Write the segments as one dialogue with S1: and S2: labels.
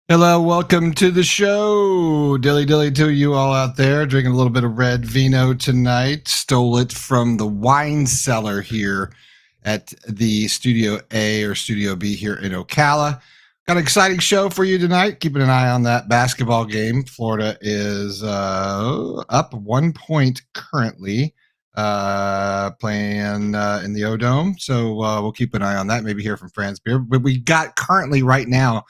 S1: Hello, welcome to the show. Dilly to you all out there. Drinking a little bit of red vino tonight. Stole it from the wine cellar here at the Studio A or Studio B here in Ocala. Got an exciting show for you tonight. Keeping an eye on that basketball game. Florida is up 1 point currently, playing in the O-Dome. So we'll keep an eye on that. Maybe hear from Franz Beer. But we got currently right now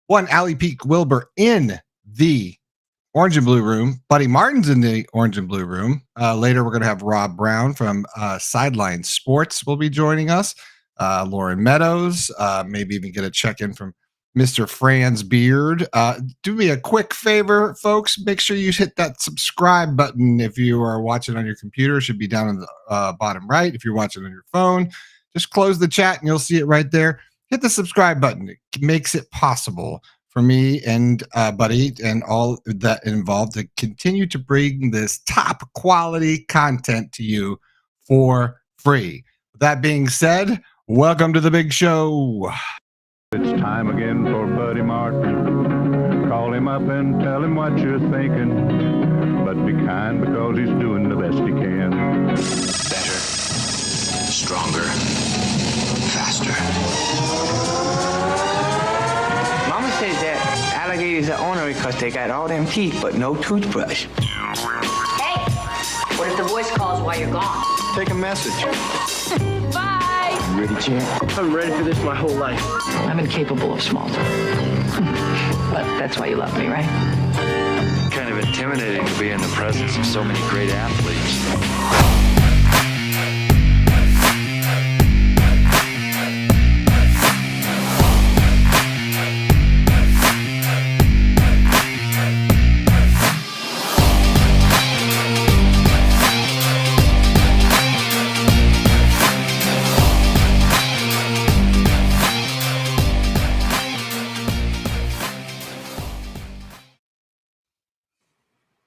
S1: one Ali Peek Wilbur in the orange and blue room. Buddy Martin's in the orange and blue room. Later, we're going to have Rob Browne from Sideline Sports will be joining us. Loren Meadows, maybe even get a check-in from Mr. Franz Beard. Do me a quick favor, folks. Make sure you hit that subscribe button if you are watching on your computer. It should be down in the bottom right. If you're watching on your phone, just close the chat and you'll see it right there. Hit the subscribe button. It makes it possible for me and Buddy and all that involved to continue to bring this top quality content to you for free. With that being said, welcome to the big show.
S2: It's time again for Buddy Martin. Call him up and tell him what you're thinking. But be kind because he's doing the best he can.
S3: Better, stronger, faster.
S4: Mama says that alligators are ornery because they got all them teeth but no toothbrush.
S5: Hey, what if the voice calls while you're gone?
S2: Take a message.
S5: Bye.
S2: You ready, champ?
S4: I'm ready for this my whole life.
S6: I'm incapable of small talk. But that's why you love me, right?
S7: Kind of intimidating to be in the presence of so many great athletes.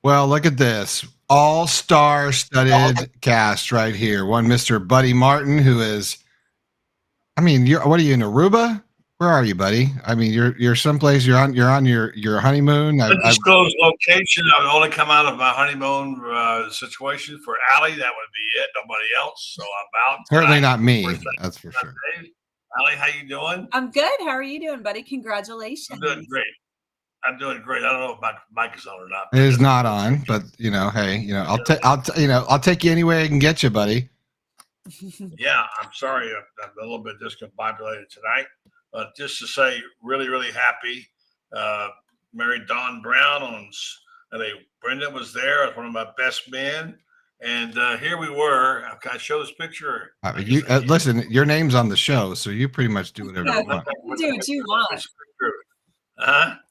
S1: Well, look at this. All-star studded cast right here. One Mr. Buddy Martin, who is, what are you in Aruba? Where are you, buddy? I mean, you're someplace, you're on your honeymoon.
S8: Undisclosed location. I would only come out of my honeymoon situation for Ali. That would be it. Nobody else. So I'm out.
S1: Certainly not me. That's for sure.
S8: Ali, how you doing?
S9: I'm good. How are you doing, buddy? Congratulations.
S8: I'm doing great. I don't know if my mic is on or not.
S1: It is not on, but hey, I'll take you any way I can get you, buddy.
S8: Yeah, I'm sorry. I'm a little bit discombobulated tonight, but just to say, really, really happy. Married Dawn Browne Brenden was there. I was one of my best men, and here we were. Can I show this picture?
S1: Listen, your name's on the show, so you pretty much do whatever you want.
S9: You do what you want.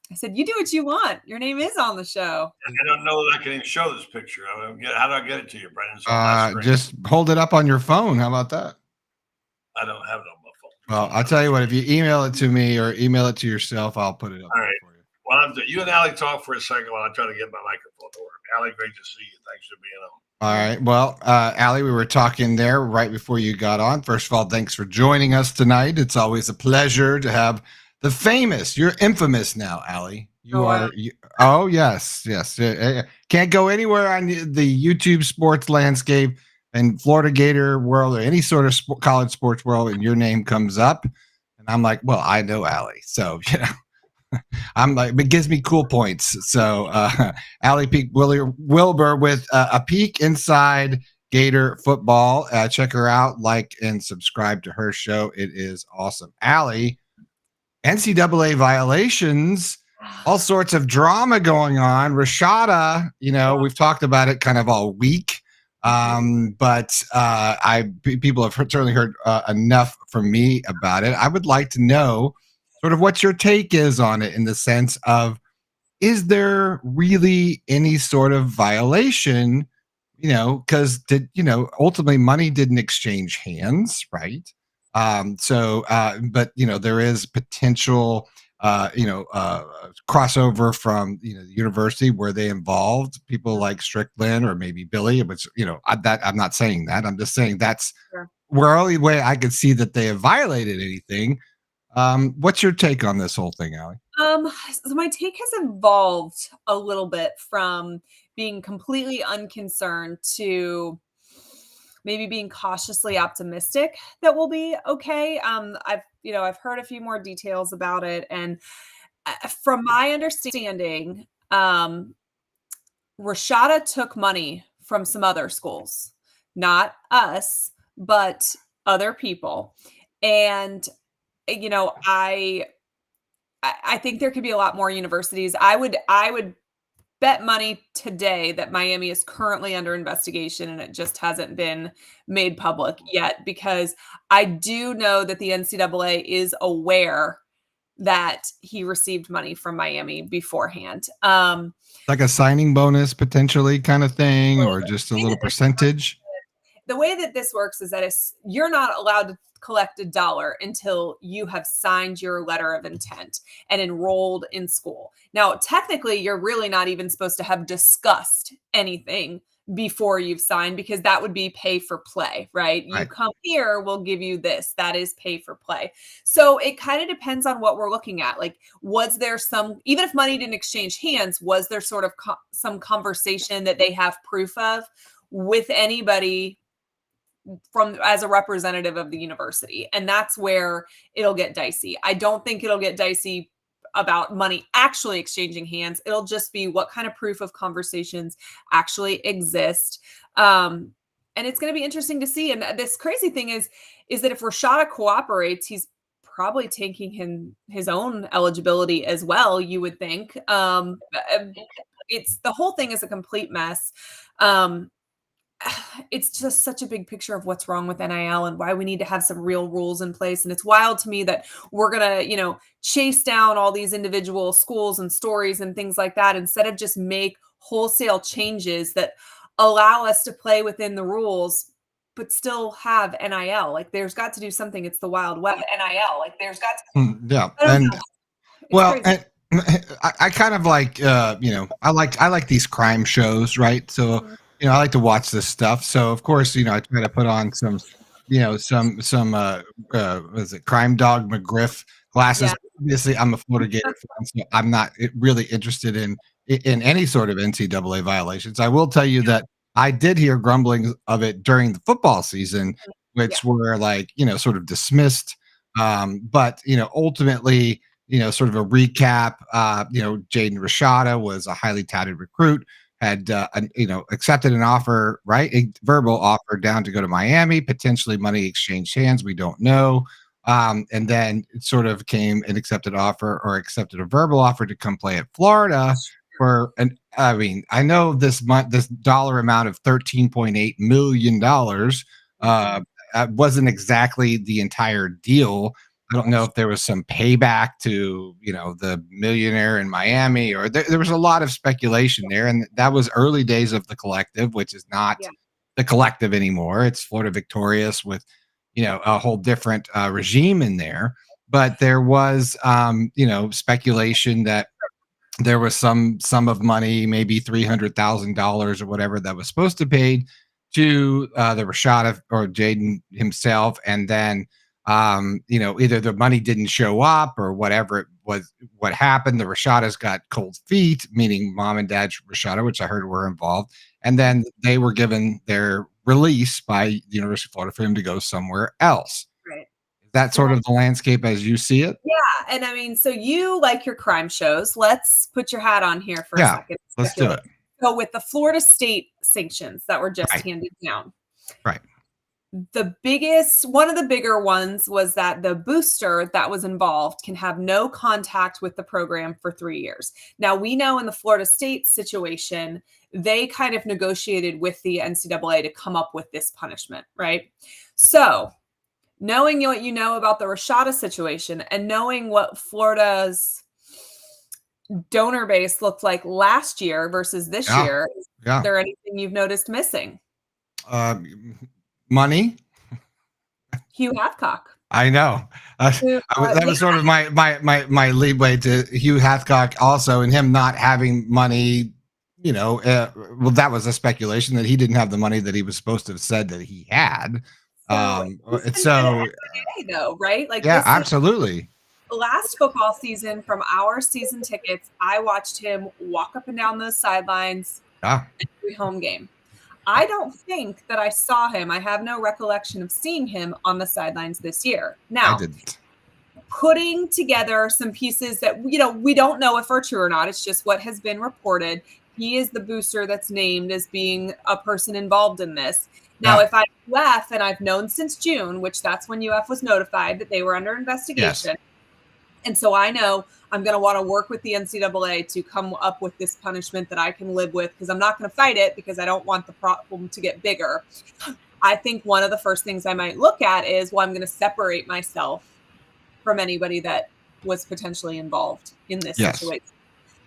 S9: I said, you do what you want. Your name is on the show.
S8: I don't know that I can even show this picture. How do I get it to you, Brenden?
S1: Just hold it up on your phone. How about that?
S8: I don't have it on my phone.
S1: Well, I'll tell you what. If you email it to me or email it to yourself, I'll put it up
S8: for you. Well, you and Ali talk for a second while I try to get my microphone to work. Ali, great to see you. Thanks for being on.
S1: All right. Well, Ali, we were talking there right before you got on. First of all, thanks for joining us tonight. It's always a pleasure to have the famous, you're infamous now, Ali. Oh, yes. Can't go anywhere on the YouTube sports landscape and Florida Gator world or any sort of college sports world, and your name comes up. And I'm like, well, I know Ali. So, I'm like, it gives me cool points. So, Ali Peek Wilbur with a peek inside Gator football. Check her out, like, and subscribe to her show. It is awesome. Ali, NCAA violations, all sorts of drama going on. Rashada, we've talked about it kind of all week, but people have certainly heard enough from me about it. I would like to know sort of what your take is on it, in the sense of, is there really any sort of violation because ultimately money didn't exchange hands, right? But there is potential, crossover from the university where they involved people like Strickland or maybe Billy, which I'm not saying that. I'm just saying that's
S9: Sure.
S1: where only way I could see that they have violated anything. What's your take on this whole thing, Allie?
S9: So my take has evolved a little bit from being completely unconcerned to maybe being cautiously optimistic that we'll be okay. I've heard a few more details about it, and from my understanding, Rashada took money from some other schools, not us, but other people, and I think there could be a lot more universities. I would bet money today that Miami is currently under investigation and it just hasn't been made public yet, because I do know that the NCAA is aware that he received money from Miami beforehand.
S1: Like a signing bonus potentially kind of thing, or just a little percentage?
S9: The way that this works is that you're not allowed to collect $1 until you have signed your letter of intent and enrolled in school. Now, technically, you're really not even supposed to have discussed anything before you've signed, because that would be pay for play, right? You come here, we'll give you this. That is pay for play. So it kind of depends on what we're looking at. Like, was there even if money didn't exchange hands, was there sort of some conversation that they have proof of with anybody from as a representative of the university? And that's where it'll get dicey. I don't think it'll get dicey about money actually exchanging hands. It'll just be what kind of proof of conversations actually exist. And it's going to be interesting to see. And this crazy thing is that if Rashada cooperates, he's probably taking his own eligibility as well, you would think. It's the whole thing is a complete mess. It's just such a big picture of what's wrong with NIL and why we need to have some real rules in place. And it's wild to me that we're going to, chase down all these individual schools and stories and things like that, instead of just make wholesale changes that allow us to play within the rules, but still have NIL. Like, there's got to do something. It's the Wild West. NIL. Like, there's got to.
S1: Yeah.
S9: And
S1: well, I kind of like, I like these crime shows, right? So, I like to watch this stuff. So of course, I try to put on some, was it Crime Dog McGriff glasses?
S9: Yeah.
S1: Obviously, I'm a Florida Gator fan, so I'm not really interested in any sort of NCAA violations. I will tell you that I did hear grumblings of it during the football season, which were like, sort of dismissed. But ultimately, sort of a recap. Jaden Rashada was a highly touted recruit, had accepted an offer, right? A verbal offer down to go to Miami, potentially money exchanged hands. We don't know. And then it sort of came an accepted a verbal offer to come play at Florida I know this dollar amount of $13.8 million wasn't exactly the entire deal. I don't know if there was some payback to, the millionaire in Miami, or there was a lot of speculation there. And that was early days of the collective, which is not the collective anymore. It's Florida Victorious with, a whole different regime in there. But there was, speculation that there was some sum of money, maybe $300,000 or whatever, that was supposed to be paid to the Rashada or Jaden himself. And then, either the money didn't show up or whatever it was, what happened. The Rashadas got cold feet, meaning mom and dad Rashada, which I heard were involved. And then they were given their release by the University of Florida for him to go somewhere else.
S9: Right.
S1: Is that sort of the landscape as you see it?
S9: Yeah. And I mean, so you like your crime shows. Let's put your hat on here for a second.
S1: Let's do it.
S9: So with the Florida State sanctions that were just handed down.
S1: Right.
S9: One of the bigger ones was that the booster that was involved can have no contact with the program for 3 years. Now, we know in the Florida State situation, they kind of negotiated with the NCAA to come up with this punishment, right? So knowing what you know about the Rashada situation and knowing what Florida's donor base looked like last year versus this
S1: Yeah.
S9: year.
S1: Yeah.
S9: Is there anything you've noticed missing?
S1: Money.
S9: Hugh Hathcock.
S1: I know. That was sort of my leadway to Hugh Hathcock also, and him not having money. Well, that was a speculation that he didn't have the money that he was supposed to have said that he had.
S9: Though, right? Like,
S1: yeah, absolutely.
S9: Last football season, from our season tickets, I watched him walk up and down those sidelines every home game. I don't think that I saw him. I have no recollection of seeing him on the sidelines this year. Now,
S1: I didn't.
S9: Putting together some pieces that, we don't know if are true or not. It's just what has been reported. He is the booster that's named as being a person involved in this. Now, if I'm UF and I've known since June, which that's when UF was notified that they were under investigation. Yes. And so I know I'm going to want to work with the NCAA to come up with this punishment that I can live with, because I'm not going to fight it because I don't want the problem to get bigger. I think one of the first things I might look at is, I'm going to separate myself from anybody that was potentially involved in this situation.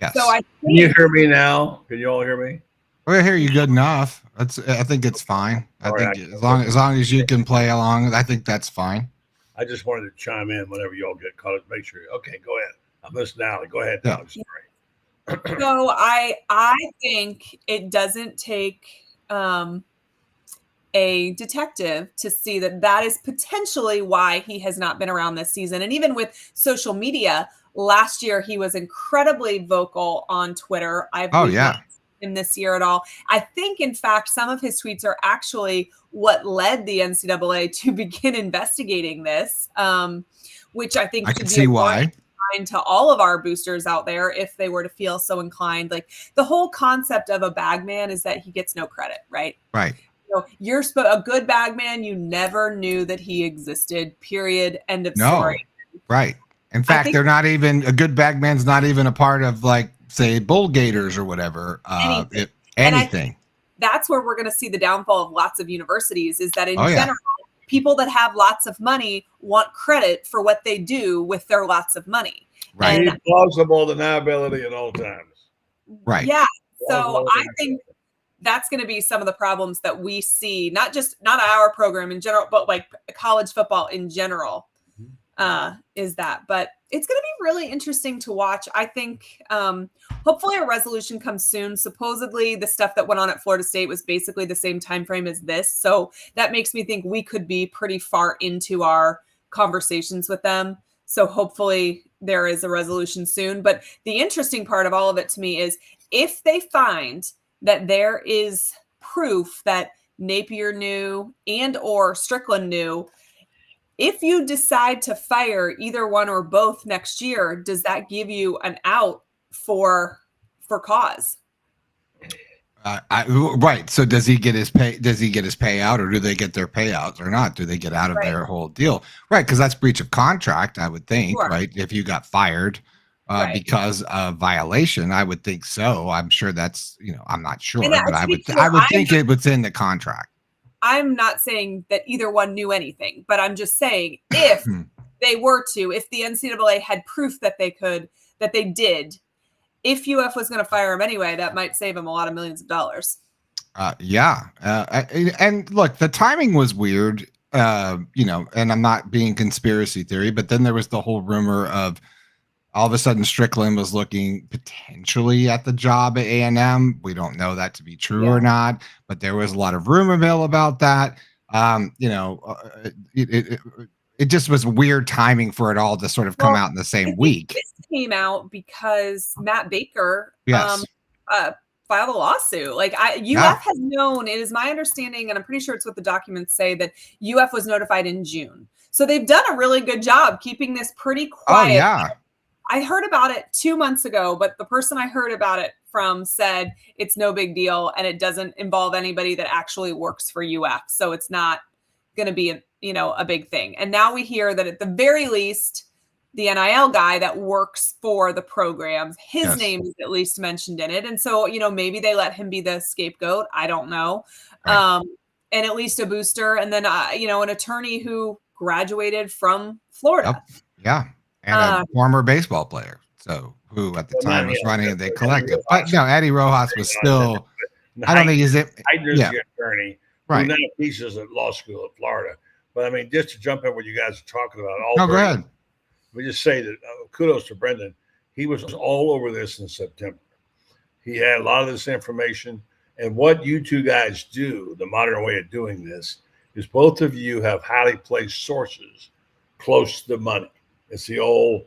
S1: Yes.
S10: So can you hear me now? Can you all hear me?
S1: I hear you good enough. I think it's fine. I think as long as you can play along, I think that's fine.
S10: I just wanted to chime in whenever you all get caught up. Make sure. Okay, go ahead. I'm listening now. Go ahead.
S1: Yeah.
S9: So I think it doesn't take a detective to see that is potentially why he has not been around this season. And even with social media, last year he was incredibly vocal on Twitter. I've not seen him this year at all. I think, in fact, some of his tweets are actually what led the NCAA to begin investigating this, which I think
S1: I can see why.
S9: To all of our boosters out there, if they were to feel so inclined. Like, the whole concept of a bagman is that he gets no credit, right?
S1: Right.
S9: So you're a good bagman. You never knew that he existed. Period. End of story.
S1: Right. In fact, they're not even a good bagman's not even a part of, like, say, Bull Gators or whatever. Anything.
S9: That's where we're going to see the downfall of lots of universities. Is that in general, people that have lots of money want credit for what they do with their lots of money.
S10: Right. And plausible deniability at all times.
S1: Right.
S9: Yeah. So I think that's going to be some of the problems that we see, not our program in general, but like college football in general, is that. But it's going to be really interesting to watch. I think hopefully a resolution comes soon. Supposedly the stuff that went on at Florida State was basically the same time frame as this. So that makes me think we could be pretty far into our conversations with them. So hopefully there is a resolution soon. But the interesting part of all of it to me is, if they find that there is proof that Napier knew and or Strickland knew, if you decide to fire either one or both next year, does that give you an out for cause?
S1: Right. So does he get his pay? Does he get his payout, or do they get their payouts or not? Do they get out of their whole deal? Right. Because that's breach of contract, I would think. Sure. Right. If you got fired because of violation, I would think so. I'm sure that's, I'm not sure, but I would think it was in the contract.
S9: I'm not saying that either one knew anything, but I'm just saying, if they were to, if the NCAA had proof that they did, if UF was going to fire him anyway, that might save him a lot of millions of dollars.
S1: And look, the timing was weird, and I'm not being conspiracy theory, but then there was the whole rumor of all of a sudden Strickland was looking potentially at the job at A&M. We don't know that to be true or not, but there was a lot of rumor mill about that. It just was weird timing for it all to sort of come out in the same week.
S9: This came out because Matt Baker filed a lawsuit. Like UF has known, it is my understanding, and I'm pretty sure it's what the documents say, that UF was notified in June. So they've done a really good job keeping this pretty quiet.
S1: Oh, yeah.
S9: I heard about it 2 months ago, but the person I heard about it from said it's no big deal and it doesn't involve anybody that actually works for UF. So it's not going to be a big thing. And now we hear that at the very least, the NIL guy that works for the programs, his name is at least mentioned in it. And so, maybe they let him be the scapegoat. I don't know. Right. And at least a booster. And then, an attorney who graduated from Florida.
S1: Yep. Yeah. And a former baseball player. So who at the
S10: Well,
S1: time
S10: not
S1: was
S10: him,
S1: running
S10: but
S1: the
S10: Eddie
S1: collective. But
S10: Rojas.
S1: no, Eddie Rojas was still. I don't think he's it.
S10: Heidner's
S1: Yeah,
S10: the attorney who
S1: right.
S10: now teaches at law school at Florida. But I mean, just to jump in what you guys are talking about, all
S1: No, go
S10: very,
S1: ahead.
S10: let me just say that kudos to Brenden. He was all over this in September. He had a lot of this information. And what you two guys do, the modern way of doing this, is both of you have highly placed sources close to the money. It's the old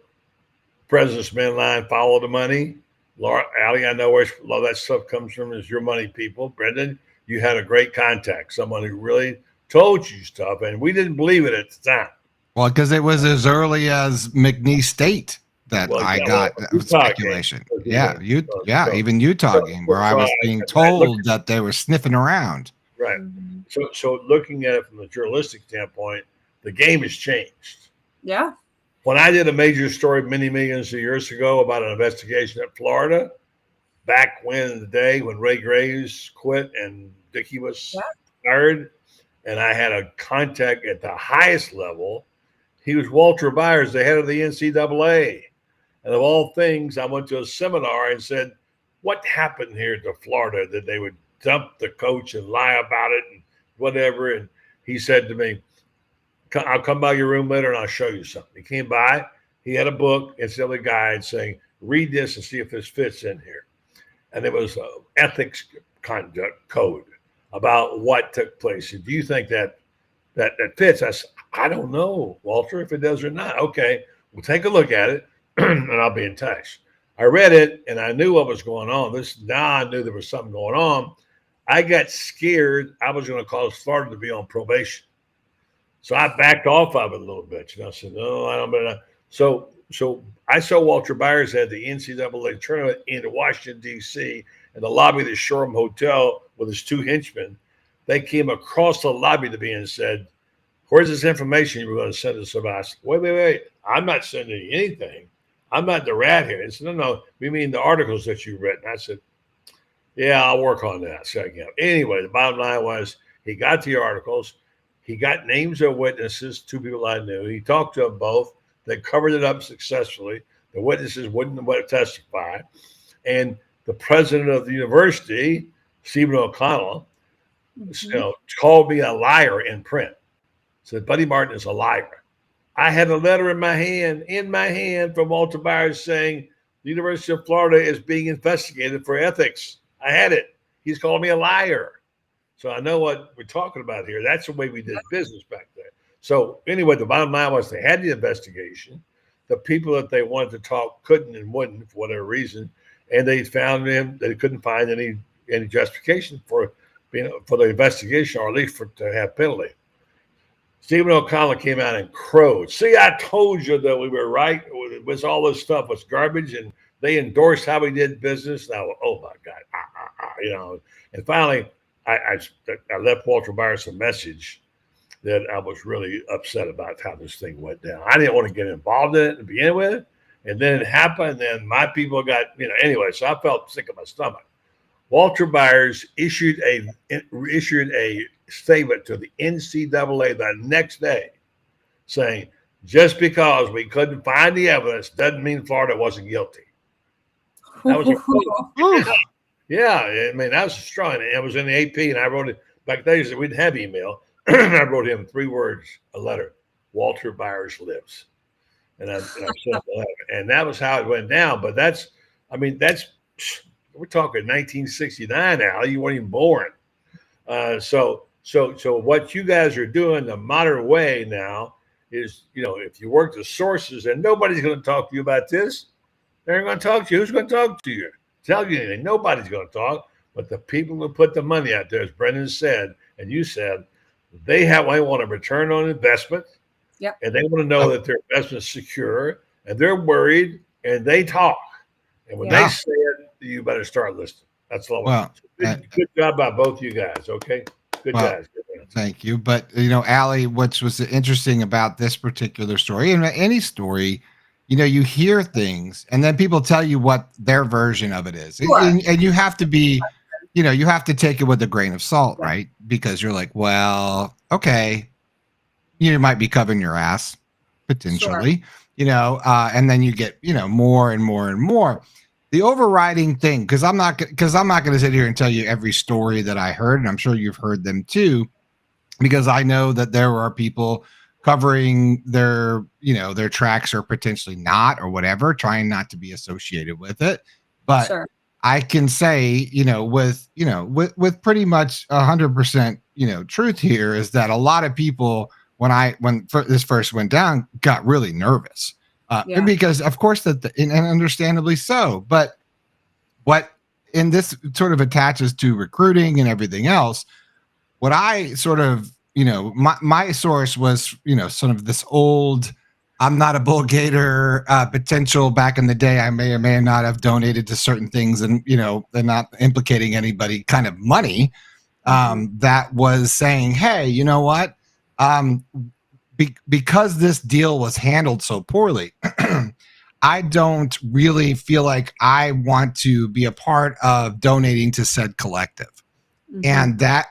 S10: President's Men line, follow the money. Laura, Ali, I know where a lot of that stuff comes from is your money people. Brenden, you had a great contact, someone who really told you stuff, and we didn't believe it at the time.
S1: Well, because it was as early as McNeese State that I got speculation. Yeah, even Utah game where I was being told that they were sniffing around.
S10: Right. So looking at it from the journalistic standpoint, the game has changed.
S9: Yeah.
S10: When I did a major story many millions of years ago about an investigation at Florida, back when in the day when Ray Graves quit and Dickey was fired, and I had a contact at the highest level, he was Walter Byers, the head of the NCAA. And of all things, I went to a seminar and said, what happened here to Florida that they would dump the coach and lie about it and whatever? And he said to me, I'll come by your room later and I'll show you something. He came by, he had a book, it's the other guide saying, read this and see if this fits in here. And it was an ethics conduct code about what took place. And do you think that fits? I said, I don't know, Walter, if it does or not. Okay, we'll take a look at it and I'll be in touch. I read it and I knew what was going on. Now I knew there was something going on. I got scared I was going to cause Florida to be on probation. So I backed off of it a little bit. I said, no, I don't know. So I saw Walter Byers at the NCAA tournament in Washington, D.C., in the lobby of the Shoreham Hotel with his two henchmen. They came across the lobby to me and said, where's this information you were going to send us about? I said, wait. I'm not sending you anything. I'm not the rat here. He said, no, we mean the articles that you read. And I said, yeah, I'll work on that. So, anyway, the bottom line was he got the articles. He got names of witnesses, two people I knew. He talked to them both. They covered it up successfully. The witnesses wouldn't testify. And the president of the university, Stephen O'Connell, called me a liar in print. Said, Buddy Martin is a liar. I had a letter in my hand from Walter Byers saying the University of Florida is being investigated for ethics. I had it. He's calling me a liar. So I know what we're talking about here. That's the way we did business back there. So anyway, the bottom line was they had the investigation. The people that they wanted to talk couldn't and wouldn't for whatever reason. And they found him. They couldn't find any justification for the investigation, or at least to have penalty. Stephen O'Connell came out and crowed. See, I told you that we were right. It was all this stuff was garbage, and they endorsed how we did business. Now, oh my God, And finally, I left Walter Byers a message that I was really upset about how this thing went down. I didn't want to get involved in it to begin with, and then it happened. And my people got anyway. So I felt sick in my stomach. Walter Byers issued a statement to the NCAA the next day saying, just because we couldn't find the evidence doesn't mean Florida wasn't guilty. That was I mean, that was strong. It was in the AP, and I wrote it back then. We didn't have email. I wrote him 3 words, a letter: Walter Byers lives. And I sent the letter. And that was how it went down. But we're talking 1969 now. You weren't even born. So what you guys are doing the modern way now is, if you work the sources, and nobody's going to talk to you about this, they're going to talk to you. Who's going to talk to you? Tell you anything? Nobody's going to talk. But the people who put the money out there, as Brenden said, and you said, they want a return on investment.
S9: Yep.
S10: And they want to know that their investment is secure, and they're worried, and they talk. And when they say it, you better start listening. That's all.
S1: Well,
S10: good job by both you guys. Okay. Good guys.
S1: Thank you. But, Ali, what was interesting about this particular story, and any story, you hear things and then people tell you what their version of it is. Sure. And you have to be, you have to take it with a grain of salt, right? Because you're like, well, okay, you might be covering your ass potentially. Sure. and then you get, more and more and more. The overriding thing, because I'm not going to sit here and tell you every story that I heard, and I'm sure you've heard them too, because I know that there are people covering their tracks or potentially not or whatever, trying not to be associated with it. But
S9: Sure.
S1: I can say, with pretty much 100%, truth here is that a lot of people, when this first went down, got really nervous. Because of course and understandably so, but what in this sort of attaches to recruiting and everything else, what I sort of, my source was, sort of this old, I'm not a Bull Gator potential back in the day. I may or may not have donated to certain things and, they're not implicating anybody kind of money that was saying, hey, you know what? Because this deal was handled so poorly, I don't really feel like I want to be a part of donating to said collective. And that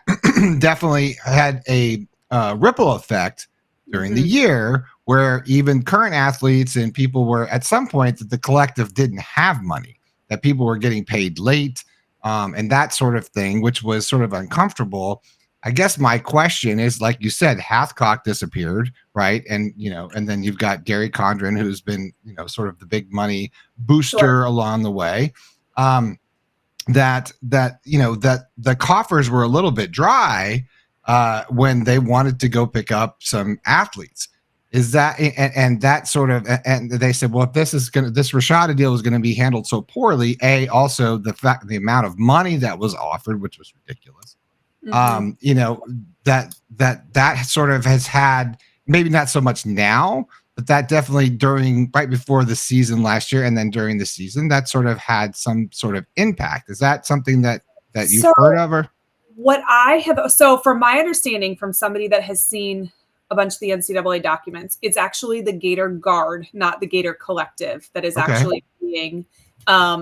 S1: definitely had a ripple effect during the year where even current athletes and people were at some point that the collective didn't have money, that people were getting paid late and that sort of thing, which was sort of uncomfortable. I guess my question is, like you said, Hathcock disappeared, right? And, and then you've got Gary Condren, who's been, sort of the big money booster along the way. That the coffers were a little bit dry when they wanted to go pick up some athletes. Is that and that sort of, and they said, well, if this Rashada deal is going to be handled so poorly, also the amount of money that was offered, which was ridiculous. That sort of has had, maybe not so much now, but that definitely right before the season last year and then during the season, that sort of had some sort of impact. Is that something that you've heard of? Or
S9: what I have, so from my understanding from somebody that has seen a bunch of the NCAA documents, it's actually the Gator Guard, not the Gator Collective, that is actually being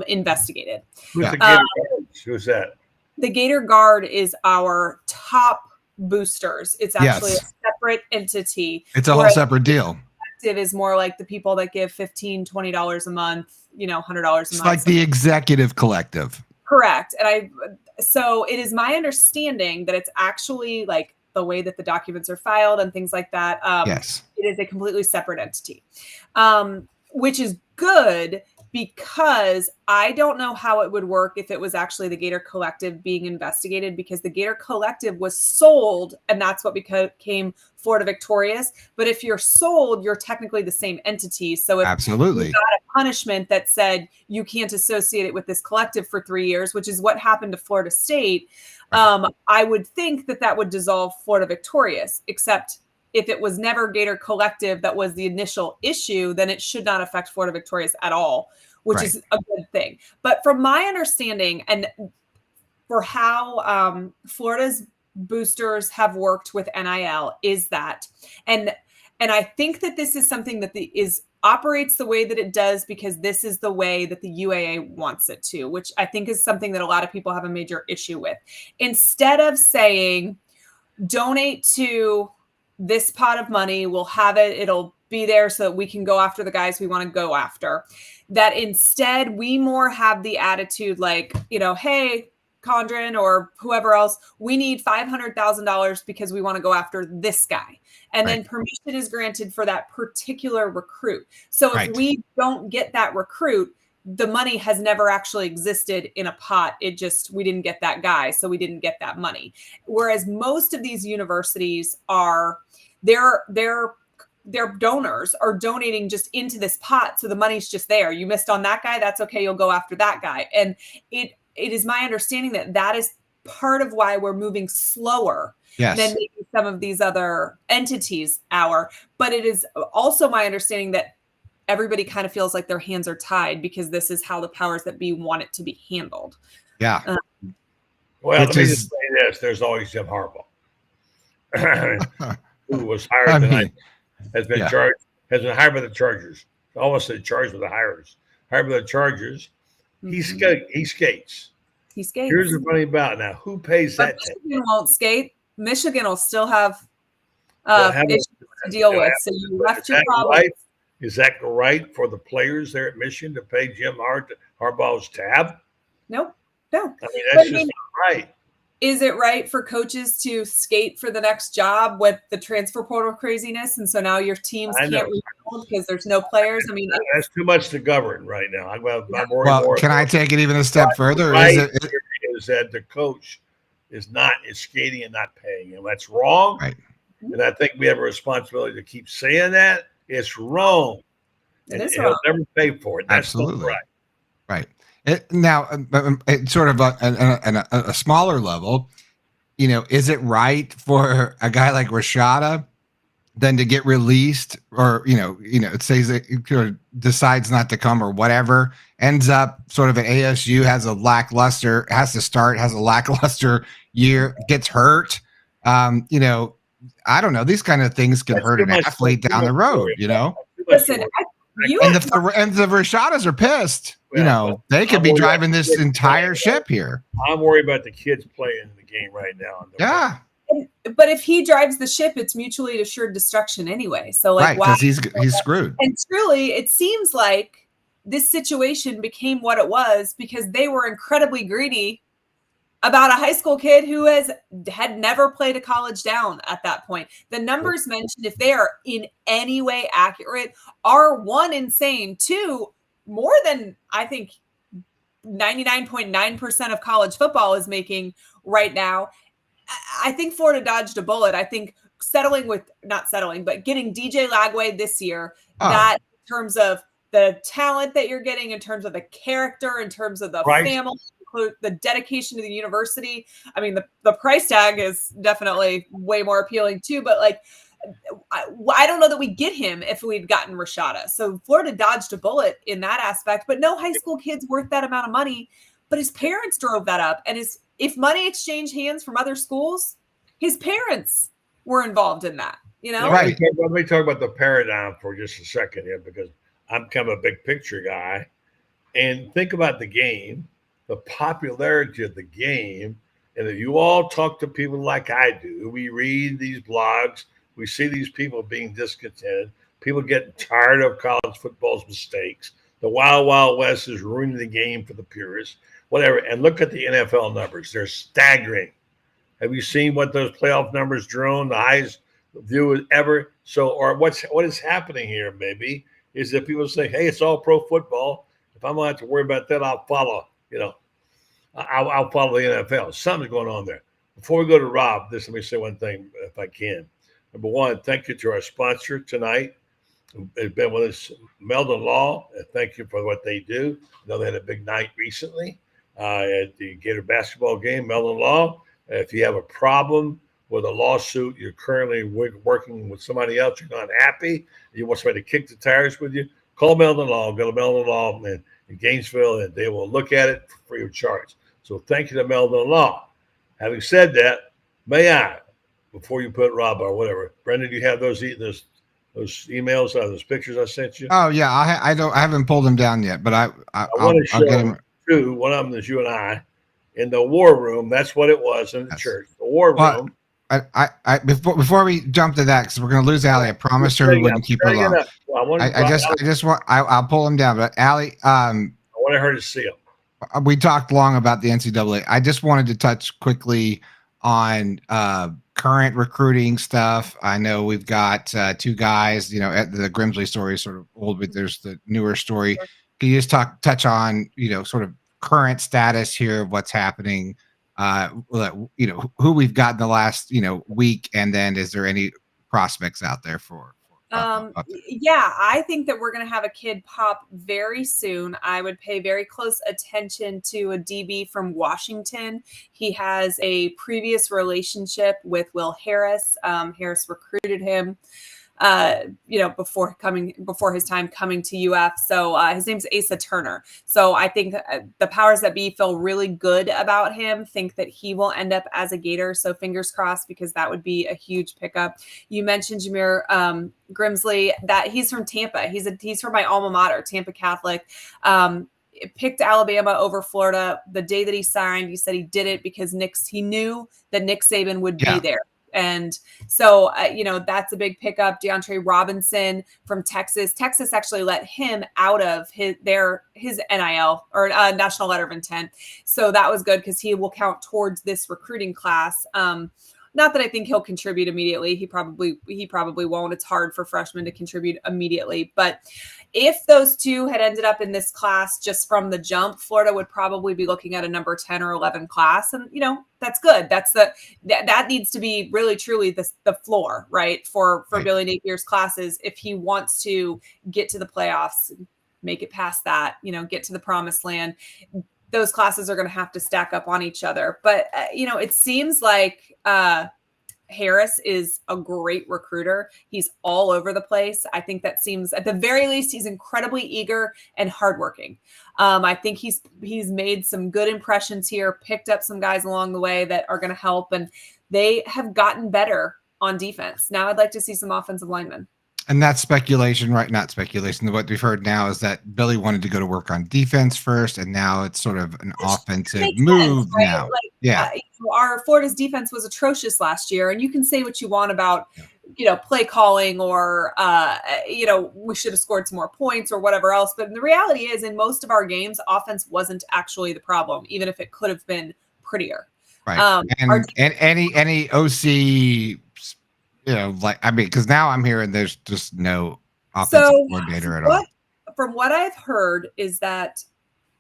S9: investigated.
S10: Who's the Gator Guard? Who's that?
S9: The Gator Guard is our top boosters. It's actually a separate entity.
S1: It's a whole separate deal.
S9: It is more like the people that give $15, $20 a month, $100 a month.
S1: It's like the executive collective.
S9: Correct. And so it is my understanding that it's actually like the way that the documents are filed and things like that.
S1: Yes.
S9: It is a completely separate entity, which is good, because I don't know how it would work if it was actually the Gator Collective being investigated, because the Gator Collective was sold and that's what became Florida Victorious. But if you're sold, you're technically the same entity. So if
S1: absolutely
S9: you got a punishment that said you can't associate it with this collective for 3 years, which is what happened to Florida State, I would think that would dissolve Florida Victorious, except if it was never Gator Collective that was the initial issue, then it should not affect Florida Victorious at all, which is a good thing. But from my understanding, and for how Florida's boosters have worked with NIL, is that, and I think that this is something that operates the way that it does because this is the way that the UAA wants it to, which I think is something that a lot of people have a major issue with. Instead of saying, donate to this pot of money, we'll have it, it'll be there so that we can go after the guys we want to go after, that instead we more have the attitude like, hey, Condren or whoever else, we need $500,000 because we want to go after this guy. And then permission is granted for that particular recruit. So if we don't get that recruit, the money has never actually existed in a pot. We didn't get that guy, so we didn't get that money. Whereas most of these universities their donors are donating just into this pot, so the money's just there. You missed on that guy, that's okay, you'll go after that guy. And it is my understanding that is part of why we're moving slower than maybe some of these other entities but it is also my understanding that everybody kind of feels like their hands are tied because this is how the powers that be want it to be handled.
S10: Well, let me just say this. There's always Jim Harbaugh, who was hired tonight, has been hired by the Chargers. I almost said charged with the hires. Hired by the Chargers. He skates.
S9: He skates.
S10: Here's the funny about it now. Who pays that?
S9: Michigan won't skate. Michigan will still have issues to deal with. So you left your problems.
S10: Is that right for the players there at Michigan to pay Jim Harbaugh's tab?
S9: No.
S10: I mean, that's just not right.
S9: Is it right for coaches to skate for the next job with the transfer portal craziness? And so now your teams can't rebuild because there's no players. I mean,
S10: that's too much to govern right now. I'm worried
S1: well,
S10: more.
S1: Can I take it even a step further?
S10: Right is that the coach is skating and not paying him. That's wrong.
S1: Right.
S10: And I think we have a responsibility to keep saying that. It's wrong. And he'll never pay for it. That's
S1: absolutely
S10: right.
S1: Right. Now, it's sort of a smaller level, is it right for a guy like Rashada then to get released or, it says that decides not to come or whatever, ends up sort of at ASU, has a lackluster year, gets hurt. I don't know. These kind of things can hurt an athlete down the road,
S9: Listen,
S1: and the Rashadas are pissed. They could be driving this entire ship here.
S10: I'm worried about the kids playing the game right now.
S1: Yeah.
S9: But if he drives the ship, it's mutually assured destruction anyway. So
S1: right, because he's screwed.
S9: And truly, it seems like this situation became what it was because they were incredibly greedy about a high school kid who had never played a college down at that point. The numbers mentioned, if they are in any way accurate, are one, insane, two, more than I think 99.9% of college football is making right now. I think Florida dodged a bullet. I think getting DJ Lagway this year, that in terms of the talent that you're getting, in terms of the character, in terms of the family, the dedication to the university. I mean, the price tag is definitely way more appealing too, but I don't know that we get him if we'd gotten Rashada. So Florida dodged a bullet in that aspect, but no high school kid's worth that amount of money. But his parents drove that up. And if money exchanged hands from other schools, his parents were involved in that,
S10: Right. Let me talk about the paradigm for just a second here, because I'm kind of a big picture guy. And think about the game, the popularity of the game. And if you all talk to people like I do, we read these blogs, we see these people being discontented, people getting tired of college football's mistakes. The Wild Wild West is ruining the game for the purists, whatever. And look at the NFL numbers. They're staggering. Have you seen what those playoff numbers drone, the highest view ever? So, or what is happening here maybe is that people say, hey, it's all pro football. If I'm going to have to worry about that, I'll follow, I'll follow the NFL. Something's going on there. Before we go to Rob, let me say one thing, if I can. Number one, thank you to our sponsor tonight. It's been with us, Meldon Law. Thank you for what they do. I know they had a big night recently at the Gator Basketball game, Meldon Law. If you have a problem with a lawsuit, you're currently working with somebody else, you're not happy, you want somebody to kick the tires with you, call Meldon Law. Go to Meldon Law in Gainesville, and they will look at it for free of charge. So thank you to Meldon Law. Having said that, may I, before you put Rob or whatever, Brenden, do you have those emails, those pictures I sent you?
S1: Oh yeah, I haven't pulled them down yet, but I
S10: want to show them two. One of them is you and I in the war room. That's what it was in the church. The war room.
S1: Before we jump to that, because we're going to lose Ali. I promised her we wouldn't keep her long. I'll pull them down. But Ali,
S10: I wanted her to see them.
S1: We talked long about the NCAA. I just wanted to touch quickly on current recruiting stuff. I know we've got two guys, at the Grimsley story is sort of old, but there's the newer story. Can you just touch on, sort of current status here of what's happening, who we've got in the last, week, and then is there any prospects out there for
S9: yeah, I think that we're going to have a kid pop very soon. I would pay very close attention to a DB from Washington. He has a previous relationship with Will Harris. Harris recruited him, before his time coming to UF. So his name's Asa Turner. So I think the powers that be feel really good about him, think that he will end up as a Gator. So fingers crossed, because that would be a huge pickup. You mentioned Jameer Grimsley, that he's from Tampa. He's from my alma mater, Tampa Catholic. Picked Alabama over Florida the day that he signed. He said he did it because he knew that Nick Saban would be there. And so, that's a big pickup. DeAndre Robinson from Texas. Texas actually let him out of his NIL or national letter of intent. So that was good because he will count towards this recruiting class. Not that I think he'll contribute immediately. He probably won't. It's hard for freshmen to contribute immediately. But if those two had ended up in this class just from the jump, Florida would probably be looking at a number 10 or 11 class. And, that's good. That needs to be really, truly the floor, right? For right. Billy Napier's classes, if he wants to get to the playoffs, make it past that, get to the promised land. Those classes are going to have to stack up on each other. But, it seems like Harris is a great recruiter. He's all over the place. I think that seems, at the very least, he's incredibly eager and hardworking. I think he's made some good impressions here, picked up some guys along the way that are going to help, and they have gotten better on defense. Now I'd like to see some offensive linemen.
S1: And that's speculation, right? Not speculation. What we've heard now is that Billy wanted to go to work on defense first, and now it's sort of an offensive move
S9: sense, right?
S1: now.
S9: Our Florida's defense was atrocious last year, and you can say what you want about, play calling or, we should have scored some more points or whatever else. But the reality is, in most of our games, offense wasn't actually the problem, even if it could have been prettier.
S1: Right. And any OC. Because now I'm hearing there's just no offensive coordinator at all.
S9: From what I've heard is that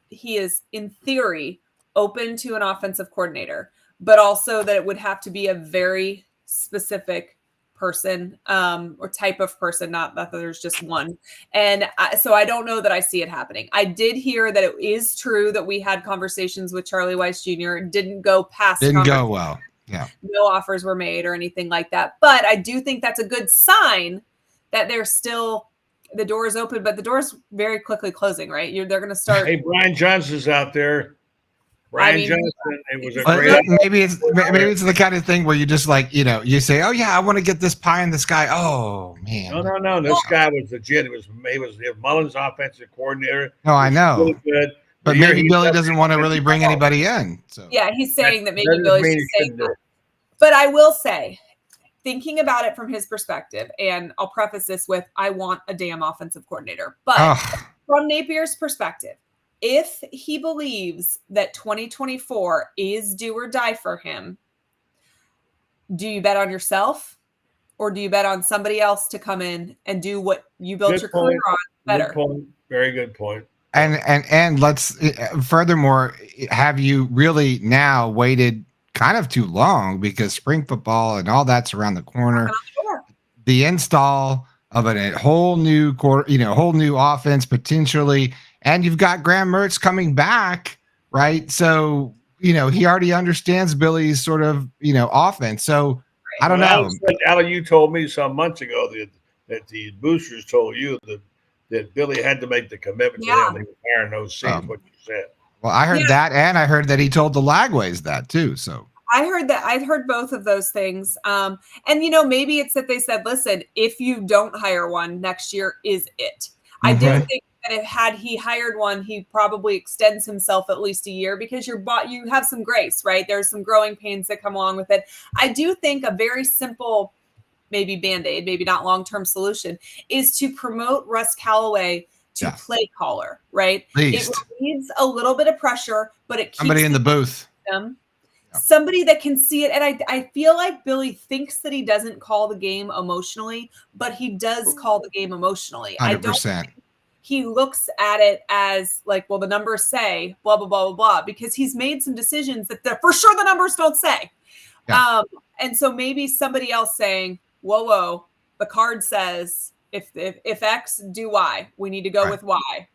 S9: he is, in theory, open to an offensive coordinator, but also that it would have to be a very specific person or type of person, not that there's just one. And so I don't know that I see it happening. I did hear that it is true that we had conversations with Charlie Weiss Jr. It didn't go well.
S1: Yeah.
S9: No offers were made or anything like that. But I do think that's a good sign that there's still the door is open, but the door's very quickly closing, right? They're going to start.
S10: Hey, Brian Johnson's out there. Johnson. It was a great.
S1: Maybe it's the kind of thing where you just you say, oh yeah, I want to get this pie in the sky. Oh man.
S10: No. This guy was legit. He was Mullen's offensive coordinator.
S1: No, I know.
S10: Really good.
S1: But maybe Billy doesn't want to really bring anybody in. So
S9: yeah, he's saying that maybe Billy's just saying that. But I will say, thinking about it from his perspective, and I'll preface this with, I want a damn offensive coordinator. But from Napier's perspective, if he believes that 2024 is do or die for him, do you bet on yourself or do you bet on somebody else to come in and do what you built your career on better?
S10: Good point. Very good point.
S1: And let's furthermore, have you really now waited kind of too long, because spring football and all that's around the corner? The install of a whole new whole new offense potentially, and you've got Graham Mertz coming back, right? So he already understands Billy's sort of offense. So I don't know.
S10: Ali, you told me some months ago that the boosters told you that Billy had to make the commitment to them. He was hiring those seats. What you said.
S1: Well, I heard that, and I heard that he told the Lagways that too. So
S9: I heard that. I've heard both of those things. And maybe it's that they said, listen, if you don't hire one, next year is it. I do think that had he hired one, he probably extends himself at least a year, because you have some grace, right? There's some growing pains that come along with it. I do think a very simple, maybe Band-Aid, maybe not long-term solution, is to promote Russ Callaway to play caller, right? It needs a little bit of pressure, but it keeps
S1: somebody in the booth.
S9: Somebody that can see it. And I feel like Billy thinks that he doesn't call the game emotionally, but he does call the game emotionally.
S1: 100%.
S9: I don't think he looks at it as like, well, the numbers say blah, blah, blah, blah, blah, because he's made some decisions that for sure the numbers don't say. Yeah. And so maybe somebody else saying, whoa, the card says if X, do Y. We need to go with Y.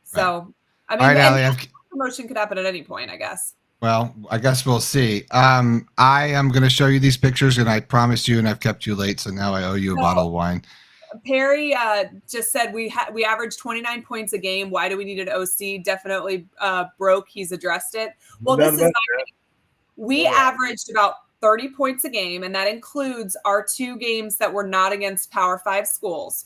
S9: So, I mean, promotion could happen at any point, I guess.
S1: Well, I guess we'll see. I am going to show you these pictures, and I promised you, and I've kept you late, so now I owe you a bottle of wine.
S9: Perry just said we averaged 29 points a game. Why do we need an OC? Definitely broke. He's addressed it. Well, this is we averaged about 30 points a game, and that includes our 2 games that were not against Power 5 schools.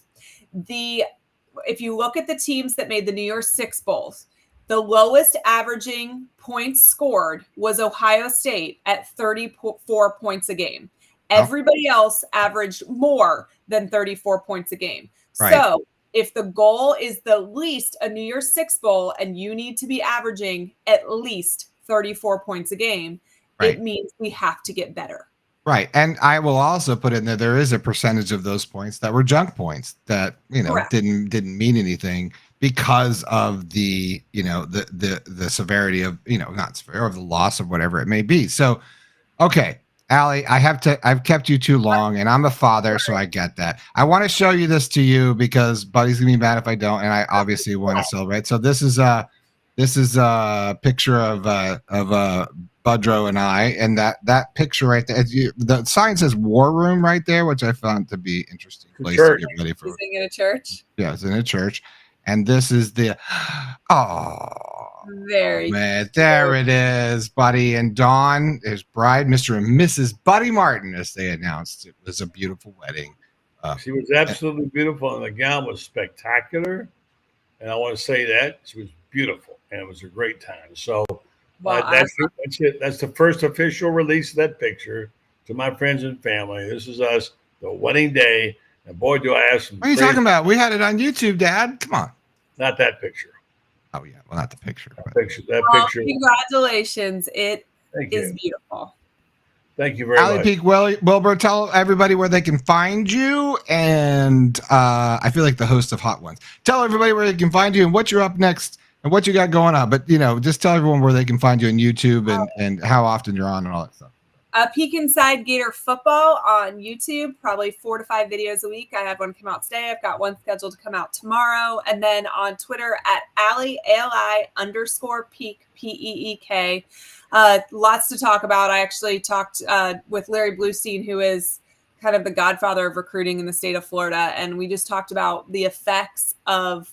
S9: If you look at the teams that made the New Year's Six Bowls, the lowest averaging points scored was Ohio State at 34 points a game. Everybody else averaged more than 34 points a game.
S1: Right.
S9: So if the goal is the least a New Year's Six Bowl and you need to be averaging at least 34 points a game, it means we have to get better.
S1: Right. And I will also put in there is a percentage of those points that were junk points that, didn't mean anything because of the, the severity of, not severe of the loss of whatever it may be. So, okay, Ali, I've kept you too long and I'm a father, so I get that. I want to show you this to you because Buddy's gonna be mad if I don't, and I obviously want to celebrate. So this is a picture of Budrow and I, and that picture right there. The sign says War Room right there, which I found to be interesting place to get ready for.
S9: Is it in a church?
S1: Yeah, it's in a church, and this is the
S9: very
S1: man. There it is, Buddy and Dawn, his bride, Mr. and Mrs. Buddy Martin, as they announced. It was a beautiful wedding.
S10: She was absolutely beautiful, and the gown was spectacular. And I want to say that she was beautiful, and it was a great time. So. That's it. That's the first official release of that picture to my friends and family. This is us, the wedding day. And boy, do I have some.
S1: What are you talking about? We had it on YouTube, Dad. Come on.
S10: Not that picture.
S1: Oh, yeah. Well, not the picture.
S10: That picture.
S9: Congratulations. It is beautiful.
S10: Thank you very
S1: Ali
S10: much.
S1: Peek Wilbur, tell everybody where they can find you. And I feel like the host of Hot Ones. Tell everybody where they can find you and what you're up next. And what you got going on, but just tell everyone where they can find you on YouTube and how often you're on and all that stuff.
S9: Peek Inside Gator Football on YouTube, probably 4 to 5 videos a week. I have one come out today. I've got one scheduled to come out tomorrow. And then on Twitter at Ali, ALI_Peek, PEEK. Lots to talk about. I actually talked with Larry Bluestein, who is kind of the godfather of recruiting in the state of Florida. And we just talked about the effects of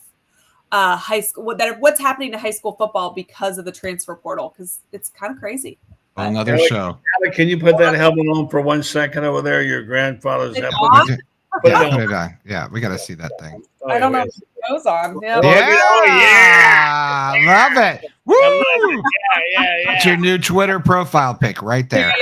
S9: high school, what's happening to high school football because of the transfer portal, because it's kind of crazy.
S1: Another show.
S10: Can you put that helmet on for 1 second over there? Your grandfather's helmet.
S1: Put it on. Yeah, we got to see that thing.
S9: I don't know if it goes on.
S1: Yeah. Love it. Woo!
S10: Yeah.
S1: That's your new Twitter profile pic right there.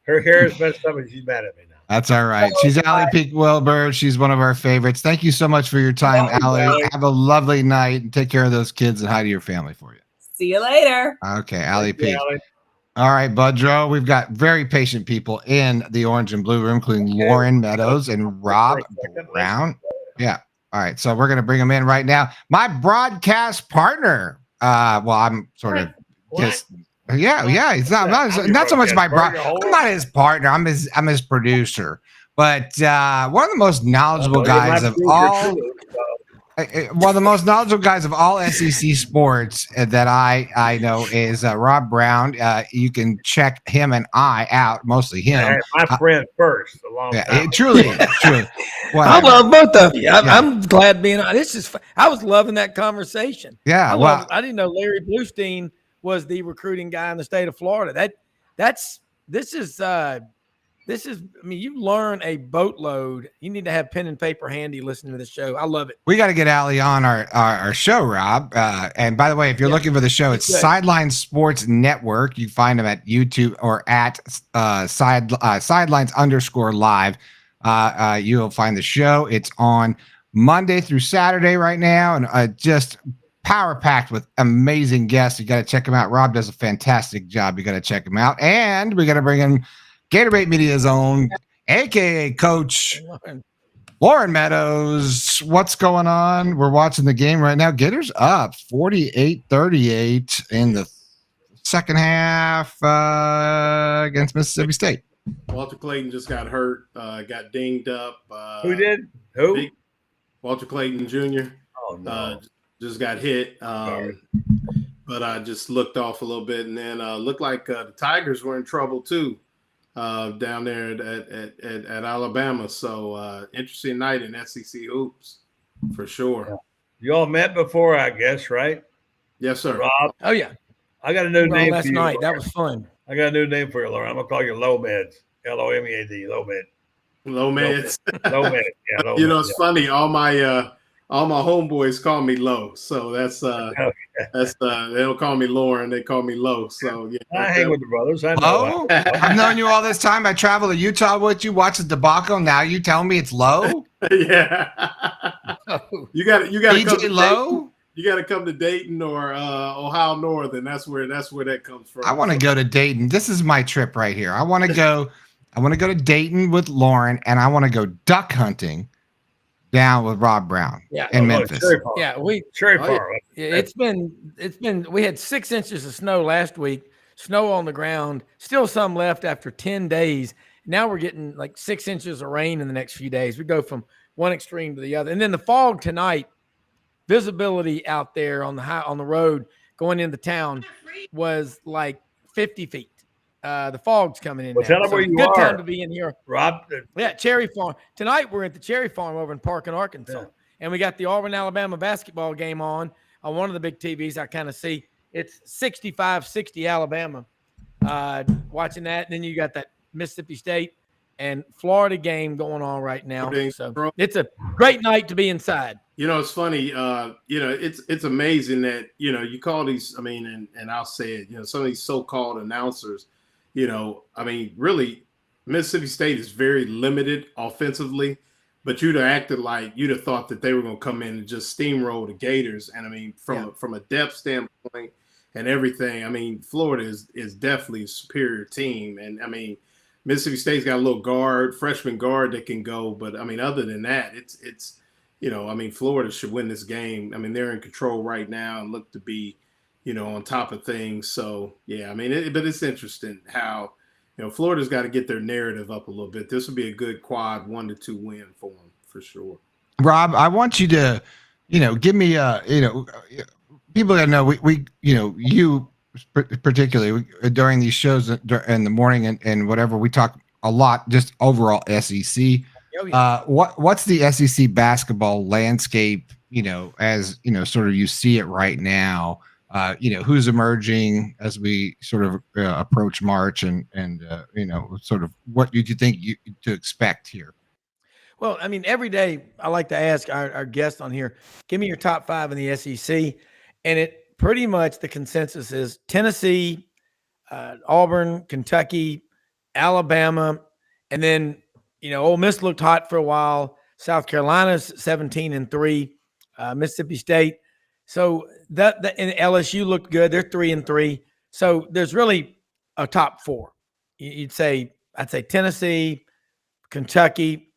S10: Her hair is messed up and she's mad at me now.
S1: That's all right. She's Ali Peek Wilbur. She's one of our favorites. Thank you so much for your time, Ali. Have a lovely night and take care of those kids and hi to your family for you.
S9: See you later.
S1: Okay, Ali Peek. All right, Budrow. We've got very patient people in the orange and blue room, including Loren, Meadows, and Rob Browne. Yeah. All right. So we're going to bring them in right now. My broadcast partner. I'm sort of just. Yeah. He's not so much my brother. I'm not his partner. I'm his producer. But one of the most knowledgeable guys of all. One of the most knowledgeable guys of all SEC sports that I know is Rob Browne. You can check him and I out, mostly him.
S10: My friend first.
S1: Truly.
S11: I love both of you. I'm glad being on. I was loving that conversation.
S1: Yeah.
S11: I didn't know Larry Bluestein was the recruiting guy in the state of Florida. This is you learn a boatload. You need to have pen and paper handy listening to the show. I love it.
S1: We got to get Ali on our show, Rob. And by the way, if you're looking for the show, it's Sideline Sports Network. You find them at YouTube or at sidelines_live. You'll find the show. It's on Monday through Saturday right now. And just power packed with amazing guests. You got to check them out. Rob does a fantastic job. You got to check him out. And we got to bring in Gator Media's own, aka Coach Loren Meadows. What's going on? We're watching the game right now. Gators up 48-38 in the second half against Mississippi State.
S12: Walter Clayton just got hurt, got dinged up.
S10: Who did? Who?
S12: Walter Clayton Jr.
S10: Oh, no.
S12: Just got hit. But I just looked off a little bit, and then looked like the Tigers were in trouble too down there at Alabama. So interesting night in SEC hoops for sure.
S10: Yeah. You all met before, I guess, right?
S12: Yes, sir.
S10: Rob?
S11: Oh yeah.
S10: I got a new name
S11: last
S10: for you.
S11: Night. That was fun.
S10: I got a new name for you, Loren. I'm gonna call you Lomed. Lomead. Lomed.
S12: Lomeds.
S10: Lomed. Yeah. Lomed.
S12: You know, it's funny. All my all my homeboys call me Low. So that's they don't call me Loren, they call me Low. So yeah,
S10: I hang with the brothers. I know.
S1: Low? I've known you all this time. I traveled to Utah with you, watched the debacle. Now you tell me it's Low?
S12: Yeah. You got to come to
S1: Low?
S12: You got to come to Dayton or Ohio Northern. That's where that comes from.
S1: I want to go to Dayton. This is my trip right here. I want to go to Dayton with Loren, and I want to go duck hunting down with Rob Browne in Memphis.
S10: Cherry Farm.
S11: It's been we had 6 inches of snow last week, snow on the ground, still some left after 10 days. Now we're getting like 6 inches of rain in the next few days. We go from one extreme to the other. And then the fog tonight, visibility out there on the road going into town was like 50 feet. The fog's coming in.
S10: Well, tell them where you
S11: good
S10: are.
S11: Time to be in here,
S10: Rob.
S11: Yeah, Cherry Farm. Tonight we're at the Cherry Farm over in Parkin, Arkansas, and we got the Auburn Alabama basketball game on one of the big TVs. I kind of see it's 65-60 Alabama. Watching that, and then you got that Mississippi State and Florida game going on right now. So it's a great night to be inside.
S12: You know, it's funny. It's amazing that you call these. I mean, and I'll say it. Some of these so-called announcers. Really, Mississippi State is very limited offensively, but you'd have acted like you'd have thought that they were going to come in and just steamroll the Gators. And I mean, from a depth standpoint and everything, Florida is definitely a superior team. And Mississippi State's got a little freshman guard that can go, but other than that, it's Florida should win this game. They're in control right now and look to be on top of things. So, yeah, but it's interesting how, Florida's got to get their narrative up a little bit. This would be a good quad 1-2 win for them for sure.
S1: Rob, I want you to, give me people that know you particularly during these shows in the morning and whatever, we talk a lot, just overall SEC. What's the SEC basketball landscape, as, sort of you see it right now? Who's emerging as we sort of approach March and sort of what did you think to expect here?
S11: Well, every day I like to ask our guests on here, give me your top 5 in the SEC. And it pretty much the consensus is Tennessee, Auburn, Kentucky, Alabama. And then, Ole Miss looked hot for a while. South Carolina's 17-3, Mississippi State. So that and LSU looked good. They're 3-3. So there's really a top 4. I'd say Tennessee, Kentucky,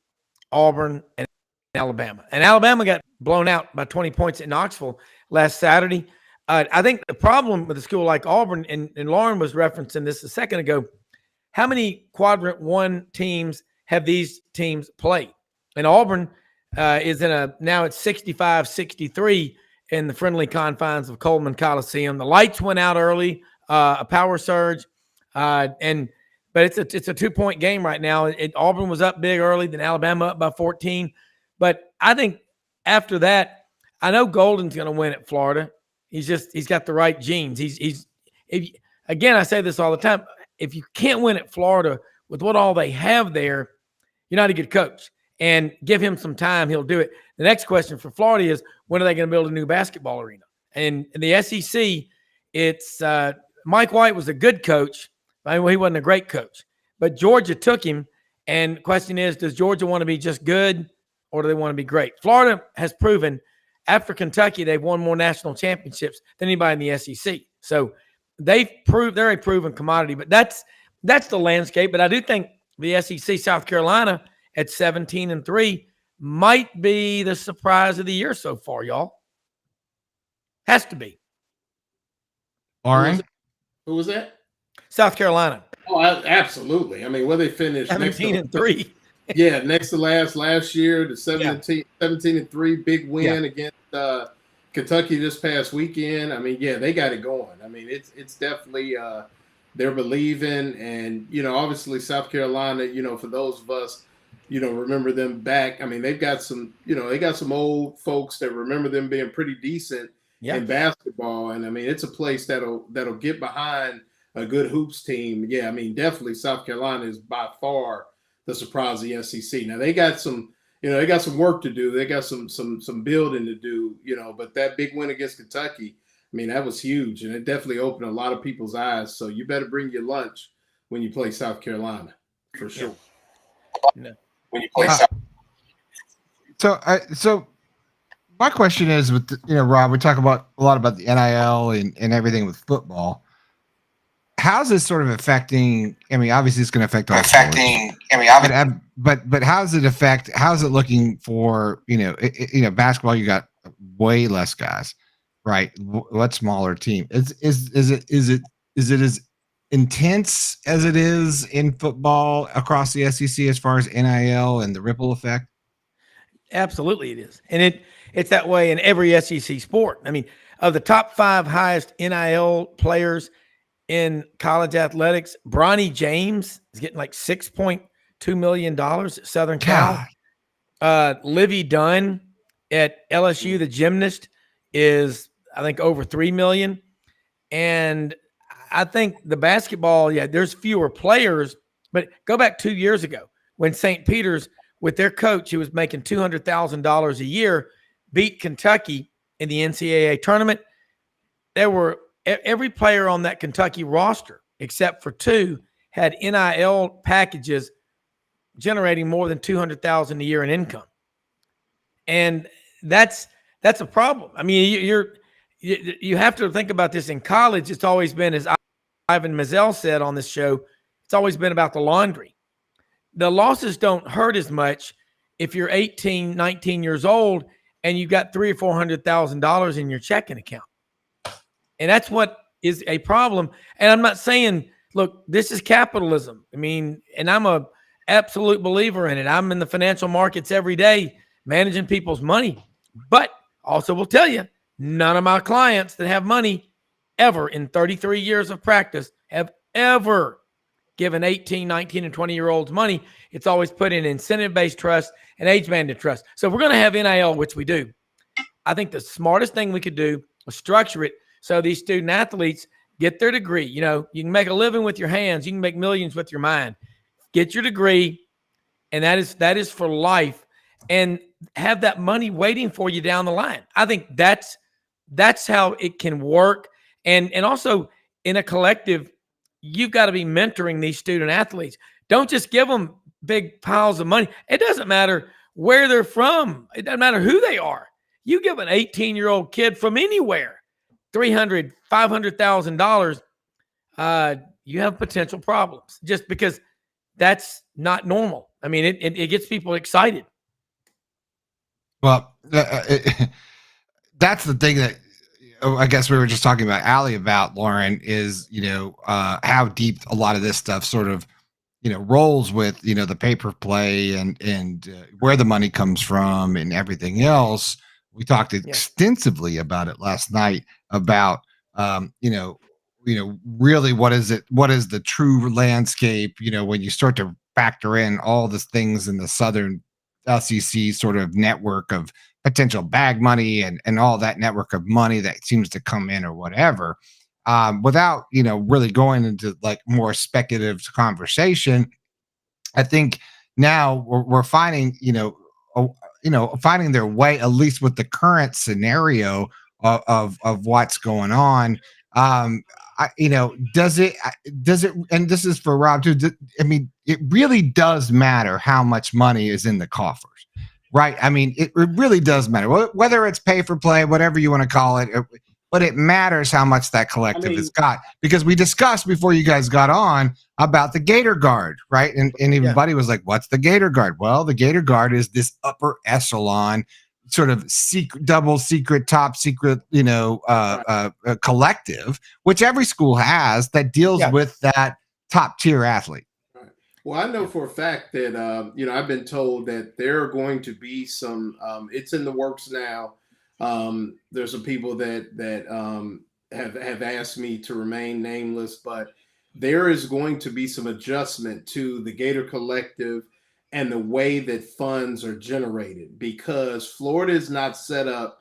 S11: Auburn, and Alabama. And Alabama got blown out by 20 points in Knoxville last Saturday. I think the problem with a school like Auburn, and Loren was referencing this a second ago, how many quadrant 1 teams have these teams played? And Auburn is now it's 65-63 in the friendly confines of Coleman Coliseum. The lights went out early, a power surge, but it's a 2-point game right now. Auburn was up big early, then Alabama up by 14. But I think after that, I know Golden's going to win at Florida. He's got the right genes. Again, I say this all the time. If you can't win at Florida with what all they have there, you're not a good coach. And give him some time, he'll do it. The next question for Florida is, when are they going to build a new basketball arena? And in the SEC, it's Mike White was a good coach. He wasn't a great coach. But Georgia took him. And the question is, does Georgia want to be just good or do they want to be great? Florida has proven after Kentucky, they've won more national championships than anybody in the SEC. So they're a proven commodity. But that's the landscape. But I do think the SEC, South Carolina, at 17-3 might be the surprise of the year so far, y'all. Has to be.
S1: Loren?
S12: Who was that?
S11: South Carolina.
S12: Oh, absolutely. Where they finished
S11: 17-3.
S12: Yeah, next to last year, the 17-3 big win against Kentucky this past weekend. They got it going. It's definitely they're believing, and obviously South Carolina. For those of us, remember them back. They've got some. They got some old folks that remember them being pretty decent in basketball, and it's a place that'll get behind a good hoops team. Yeah, definitely South Carolina is by far the surprise of the SEC. Now they got some, they got some work to do. They got some building to do, but that big win against Kentucky, I mean, that was huge, and it definitely opened a lot of people's eyes. So you better bring your lunch when you play South Carolina, for sure.
S11: Yeah.
S10: When you play
S1: So my question is, with Rob, we talk a lot about the NIL and everything with football. How's this sort of affecting? I mean, obviously, it's going to affect all sports. But how's it looking for basketball? You got way less guys, right? What smaller team? Is it as intense as it is in football across the SEC as far as NIL and the ripple effect?
S11: Absolutely, it is, and it's that way in every SEC sport. I mean, of the top 5 highest NIL players in college athletics, Bronny James is getting like $6.2 million at Southern Cal. Livy Dunn at LSU, the gymnast, is I think over $3 million. And I think the basketball, there's fewer players, but go back 2 years ago when St. Peter's, with their coach who was making $200,000 a year, beat Kentucky in the NCAA tournament. There were every player on that Kentucky roster, except for 2, had NIL packages generating more than $200,000 a year in income, and that's a problem. I mean, you have to think about this. In college, it's always been, as Ivan Mazzell said on this show, it's always been about the laundry. The losses don't hurt as much if you're 18, 19 years old and you've got $300,000 or $400,000 in your checking account. And that's what is a problem. And I'm not saying, look, this is capitalism. I mean, and I'm a absolute believer in it. I'm in the financial markets every day managing people's money. But also will tell you, none of my clients that have money ever in 33 years of practice have ever given 18, 19, and 20-year-olds money. It's always put in incentive-based trust and age-banded trust. So if we're going to have NIL, which we do, I think the smartest thing we could do was structure it so these student athletes get their degree. You can make a living with your hands. You can make millions with your mind. Get your degree, and that is for life, and have that money waiting for you down the line. I think that's how it can work. And also in a collective, you've got to be mentoring these student athletes. Don't just give them big piles of money. It doesn't matter where they're from. It doesn't matter who they are. You give an 18-year-old kid from anywhere $300,000, $500,000, you have potential problems just because that's not normal. I mean, it gets people excited.
S1: Well, that's the thing that I guess we were just talking about Ali about, Loren, is, how deep a lot of this stuff sort of, rolls with, the paper play and where the money comes from and everything else. We talked extensively about it last night about, really what is the true landscape, when you start to factor in all the things in the Southern SEC sort of network of potential bag money and all that network of money that seems to come in or whatever, without, really going into like more speculative conversation. I think now we're finding, finding their way, at least with the current scenario of what's going on. Does it, and this is for Rob too. I mean, it really does matter how much money is in the coffers, right? I mean, it really does matter, whether it's pay for play, whatever you want to call it, but it matters how much that collective has got, because we discussed before you guys got on about the Gator Guard, right? And everybody was like, what's the Gator Guard? Well, the Gator Guard is this upper echelon sort of secret, double secret, top secret, collective, which every school has, that deals with that top tier athlete.
S12: Well, I know for a fact that, I've been told that there are going to be some, it's in the works now. There's some people that have asked me to remain nameless, but there is going to be some adjustment to the Gator Collective and the way that funds are generated, because Florida is not set up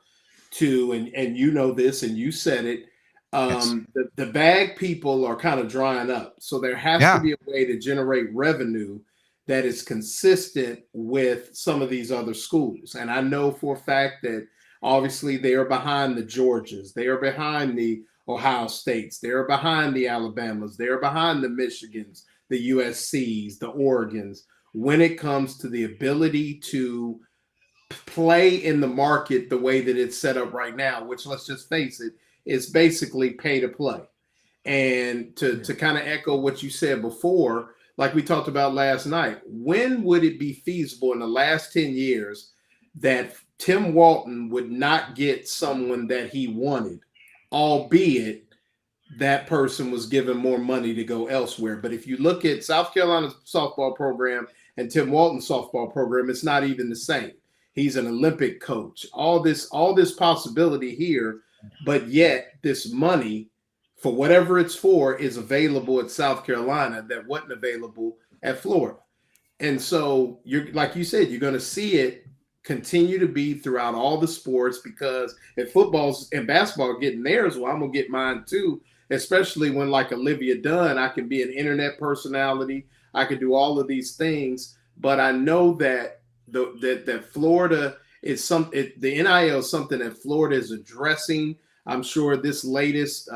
S12: to, and you know this, and you said it, the bag people are kind of drying up. So there has to be a way to generate revenue that is consistent with some of these other schools. And I know for a fact that obviously they are behind the Georgias, they are behind the Ohio States, they are behind the Alabamas, they are behind the Michigans, the USCs, the Oregons, when it comes to the ability to play in the market the way that it's set up right now, which, let's just face it, is basically pay to play. And to kind of echo what you said before, like we talked about last night, when would it be feasible in the last 10 years that Tim Walton would not get someone that he wanted, albeit that person was given more money to go elsewhere? But if you look at South Carolina's softball program and Tim Walton's softball program, it's not even the same. He's an Olympic coach. All this possibility here, but yet this money, for whatever it's for, is available at South Carolina that wasn't available at Florida. And so you're, like you said, you're going to see it continue to be throughout all the sports, because if football's and basketball are getting theirs, well, I'm going to get mine too, especially when, like Olivia Dunn, I can be an internet personality. I can do all of these things, but I know that that Florida is the NIL is something that Florida is addressing. I'm sure this latest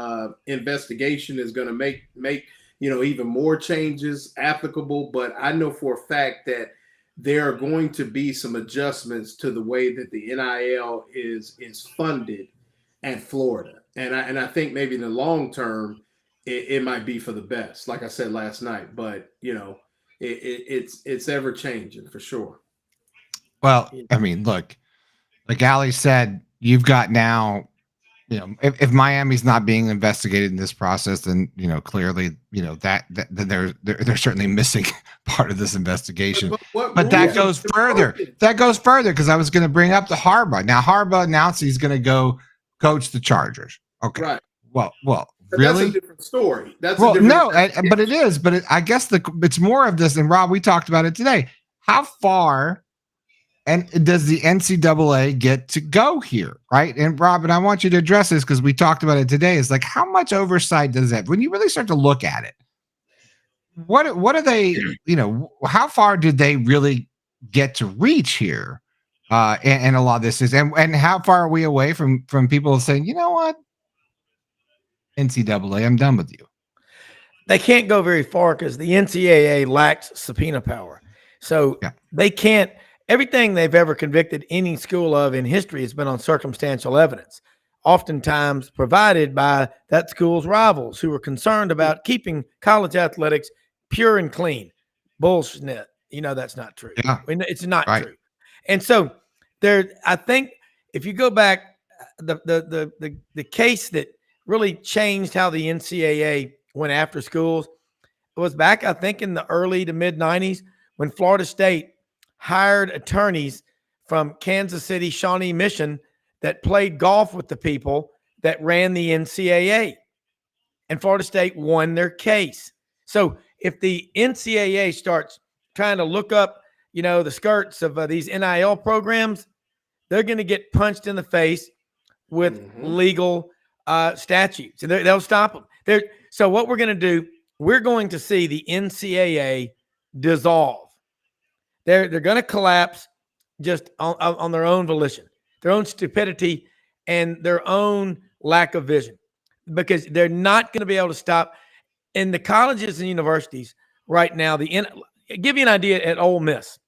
S12: investigation is going to make even more changes applicable. But I know for a fact that there are going to be some adjustments to the way that the NIL is funded at Florida, and I think maybe in the long term it might be for the best. Like I said last night, but it's ever changing for sure.
S1: Well, I mean, look, like Ali said, you've got now, if Miami's not being investigated in this process, then clearly, that they're certainly missing part of this investigation. But that goes further. That goes further, because I was going to bring up the Harbaugh. Now Harbaugh announced he's going to go coach the Chargers. Okay.
S12: Right.
S1: Well,
S12: but
S1: really?
S12: That's a different story.
S1: But it is. But I guess it's more of this. And Rob, we talked about it today. How far and does the NCAA get to go here, right? And Rob, and I want you to address this because we talked about it today. Is like, how much oversight does that? When you really start to look at it, what are they? How far did they really get to reach here? And a lot of this is, and how far are we away from people saying, you know what, NCAA, I'm done with you.
S11: They can't go very far because the NCAA lacks subpoena power, so they can't. Everything they've ever convicted any school of in history has been on circumstantial evidence, oftentimes provided by that school's rivals who were concerned about keeping college athletics pure and clean. Bullshit. That's not true.
S1: Yeah.
S11: It's not true. And so I think if you go back, the case that really changed how the NCAA went after schools was back, I think, in the early to mid 90s when Florida State hired attorneys from Kansas City Shawnee Mission that played golf with the people that ran the NCAA, and Florida State won their case. So if the NCAA starts trying to look up, the skirts of these NIL programs, they're going to get punched in the face with legal statutes, and they'll stop them. So what we're going to do, we're going to see the NCAA dissolve. They're going to collapse just on their own volition, their own stupidity, and their own lack of vision, because they're not going to be able to stop. In the colleges and universities right now, give you an idea, at Ole Miss,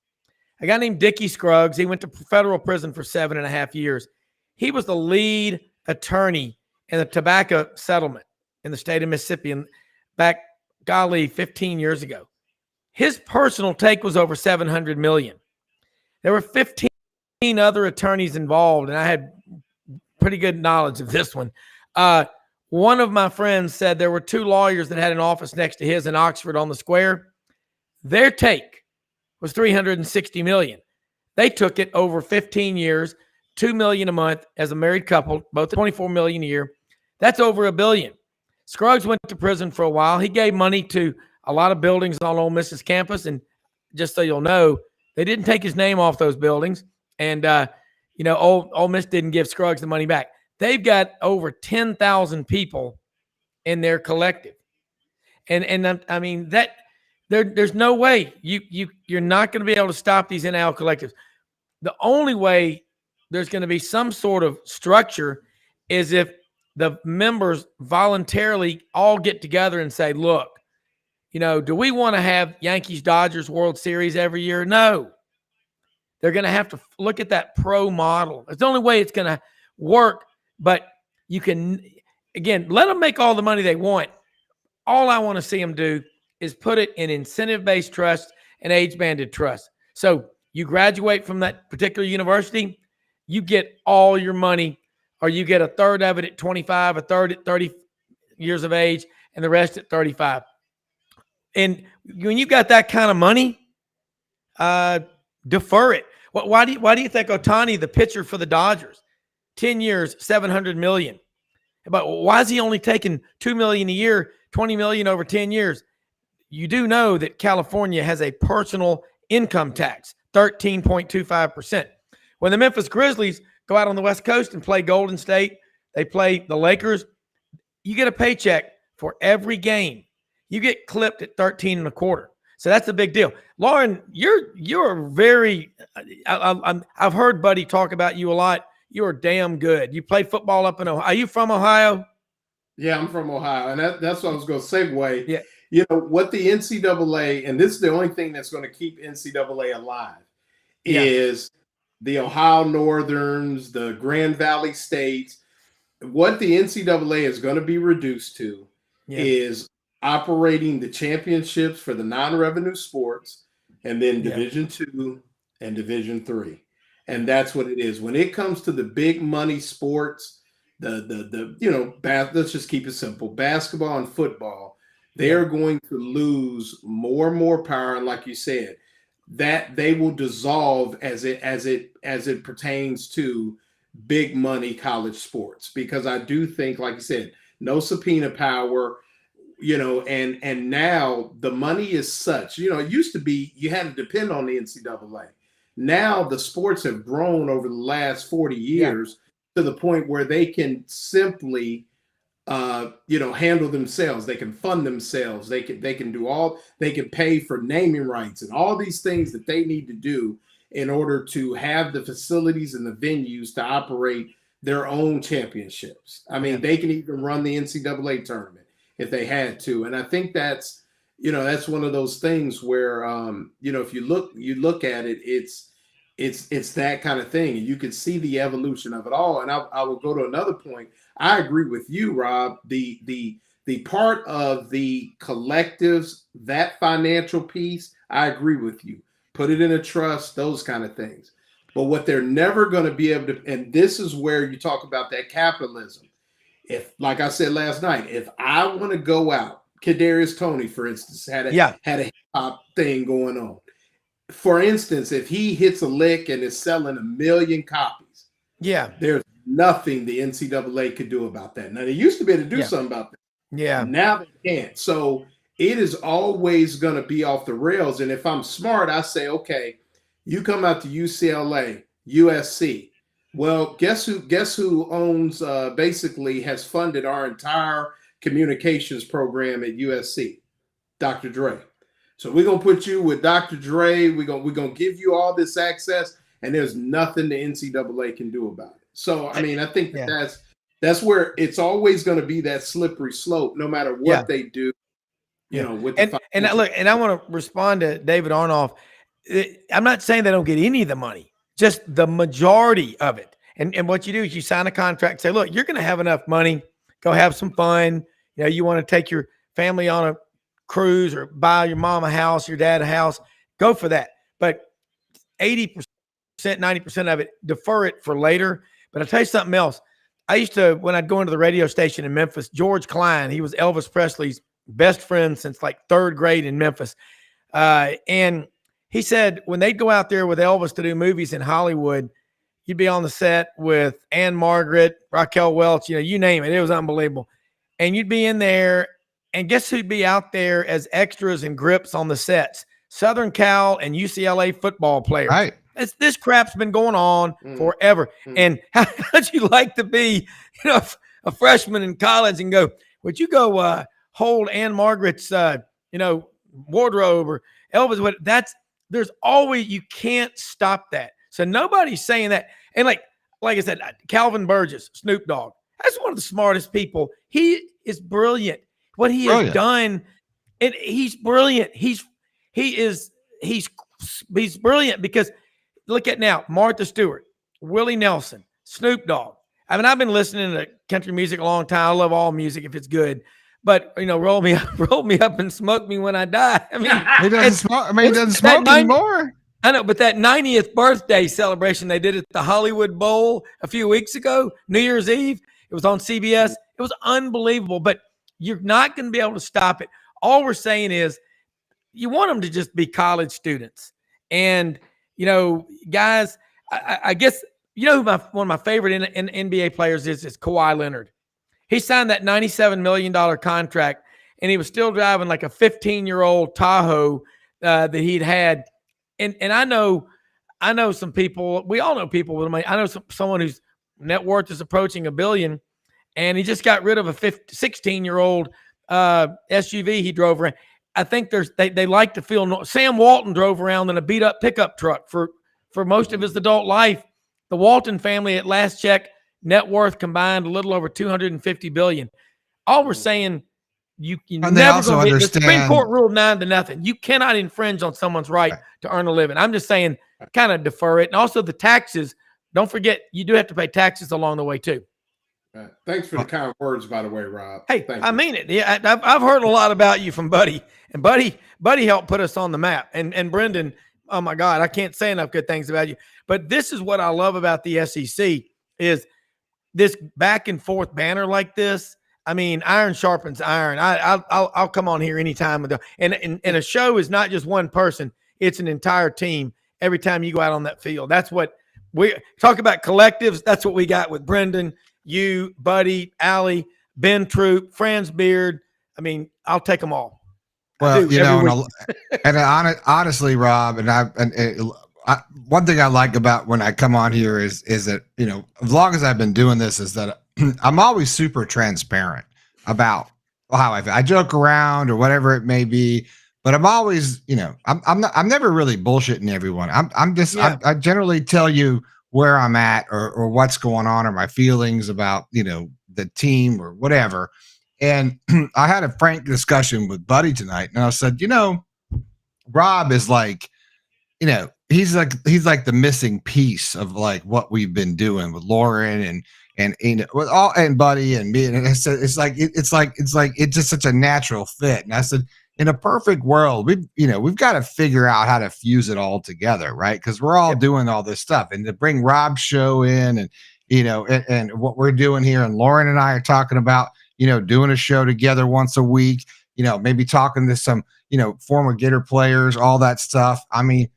S11: a guy named Dickie Scruggs, he went to federal prison for 7.5 years. He was the lead attorney in the tobacco settlement in the state of Mississippi back, 15 years ago. His personal take was over $700 million. There were 15 other attorneys involved, and I had pretty good knowledge of this one. One of my friends said there were 2 lawyers that had an office next to his in Oxford on the square. Their take was $360 million. They took it over 15 years, $2 million a month as a married couple, both $24 million a year. That's over $1 billion. Scruggs went to prison for a while. He gave money to a lot of buildings on Ole Miss's campus, and just so you'll know, they didn't take his name off those buildings, and Ole Miss didn't give Scruggs the money back. They've got over 10,000 people in their collective, and I mean There's no way you're not going to be able to stop these NIL collectives. The only way there's going to be some sort of structure is if the members voluntarily all get together and say, look, do we want to have Yankees-Dodgers World Series every year? No. They're going to have to look at that pro model. It's the only way it's going to work, but you can, again, let them make all the money they want. All I want to see them do is put it in incentive-based trust and age-banded trust. So you graduate from that particular university, you get all your money, or you get a third of it at 25, a third at 30 years of age, and the rest at 35. And when you got that kind of money, defer it. Why do you think Ohtani, the pitcher for the Dodgers, 10 years, $700 million? But why is he only taking $2 million a year, $20 million over 10 years? You do know that California has a personal income tax, 13.25%. When the Memphis Grizzlies go out on the West Coast and play Golden State, they play the Lakers, you get a paycheck for every game. You get clipped at 13.25. So that's a big deal. Loren, you're very. I've heard Buddy talk about you a lot. You're damn good. You play football up in Ohio. Are you from Ohio?
S12: Yeah, I'm from Ohio, and that's what I was going to segue.
S11: Yeah.
S12: What the NCAA, and this is the only thing that's going to keep NCAA alive, is the Ohio Northerns, the Grand Valley States. What the NCAA is going to be reduced to is operating the championships for the non-revenue sports, and then Division II and Division III. And that's what it is. When it comes to the big money sports, let's just keep it simple. Basketball and football, they're going to lose more and more power. And like you said, that they will dissolve as it pertains to big money college sports. Because I do think, like you said, no subpoena power. And now the money is such, it used to be you had to depend on the NCAA. Now the sports have grown over the last 40 years to the point where they can simply, handle themselves. They can fund themselves. They can do they can pay for naming rights and all these things that they need to do in order to have the facilities and the venues to operate their own championships. I mean, they can even run the NCAA tournament if they had to. And I think that's one of those things where, if you look at it, it's that kind of thing. And you can see the evolution of it all. And I will go to another point. I agree with you, Rob. The part of the collectives, that financial piece, I agree with you. Put it in a trust, those kind of things. But what they're never going to be able to, and this is where you talk about that capitalism. If, like I said last night, if I want to go out, Kadarius Toney, for instance, had a hip hop thing going on. For instance, if he hits a lick and is selling 1 million copies, there's nothing the NCAA could do about that. Now they used to be able to do something about that.
S11: Yeah.
S12: Now they can't. So it is always going to be off the rails. And if I'm smart, I say, okay, you come out to UCLA, USC. Well, guess who owns basically has funded our entire communications program at USC? Dr. Dre. So we're gonna put you with Dr. Dre. We're gonna give you all this access, and there's nothing the NCAA can do about it. So I mean, I think that's where it's always going to be that slippery slope, no matter what they do. With
S11: and I want to respond to David Arnoff. I'm not saying they don't get any of the money, just the majority of it. And what you do is you sign a contract, say, look, you're going to have enough money, go have some fun. You want to take your family on a cruise or buy your mom a house, your dad a house, go for that. But 80%, 90% of it, defer it for later. But I'll tell you something else. I used to, when I'd go into the radio station in Memphis, George Klein, he was Elvis Presley's best friend since like 3rd grade in Memphis. And he said when they'd go out there with Elvis to do movies in Hollywood, you'd be on the set with Ann Margaret, Raquel Welch, you name it. It was unbelievable. And you'd be in there, and guess who'd be out there as extras and grips on the sets? Southern Cal and UCLA football players.
S1: Right.
S11: This crap's been going on forever. And how would you like to be, a freshman in college and go, would you go hold Ann Margaret's, wardrobe or Elvis. What there's always, you can't stop that. So nobody's saying that. And like I said, Calvin Burgess, Snoop Dogg, that's one of the smartest people. He is brilliant. What he has done, and he's brilliant. He's brilliant because look at now, Martha Stewart, Willie Nelson, Snoop Dogg. I mean, I've been listening to country music a long time. I love all music if it's good. But roll me up and smoke me when I die. I mean,
S1: he doesn't smoke anymore.
S11: I know, but that 90th birthday celebration they did at the Hollywood Bowl a few weeks ago, New Year's Eve, it was on CBS. It was unbelievable. But you're not going to be able to stop it. All we're saying is you want them to just be college students. And, guys, I guess, who one of my favorite in NBA players is Kawhi Leonard. He signed that $97 million contract, and he was still driving like a 15-year-old Tahoe that he'd had. And I know some people. We all know people with money. I know someone whose net worth is approaching $1 billion, and he just got rid of a 16-year-old SUV he drove around. I think they like to feel. Sam Walton drove around in a beat-up pickup truck for most of his adult life. The Walton family, at last check, net worth combined a little over $250 billion. All we're saying, you never going to. The Supreme Court ruled 9-0. You cannot infringe on someone's right to earn a living. I'm just saying, kind of defer it, and also the taxes. Don't forget, you do have to pay taxes along the way too.
S12: Thanks for the kind words, by the way, Rob.
S11: Hey, I mean it. Yeah, I've heard a lot about you from Buddy, and Buddy helped put us on the map. And Brenden, oh my God, I can't say enough good things about you. But this is what I love about the SEC is this back and forth banner like this. I mean, iron sharpens iron. I'll come on here anytime. And a show is not just one person; it's an entire team. Every time you go out on that field, that's what we talk about. Collectives. That's what we got with Brenden, you, Buddy, Ali, Ben Troop, Franz Beard. I mean, I'll take them all.
S1: Well, honestly, Rob, one thing I like about when I come on here is that, as long as I've been doing this, is that I'm always super transparent about how I joke around or whatever it may be, but I'm always, I'm never really bullshitting everyone. I generally tell you where I'm at or what's going on or my feelings about, the team or whatever. And I had a frank discussion with Buddy tonight, and I said, Rob is like, he's like the missing piece of like what we've been doing with Loren and with all and Buddy and me. And I said, it's just such a natural fit. And I said, in a perfect world, we've got to figure out how to fuse it all together, right? Because we're all doing all this stuff, and to bring Rob's show in, and and what we're doing here, and Loren and I are talking about, doing a show together once a week, maybe talking to some, former Gator players, all that stuff. I mean,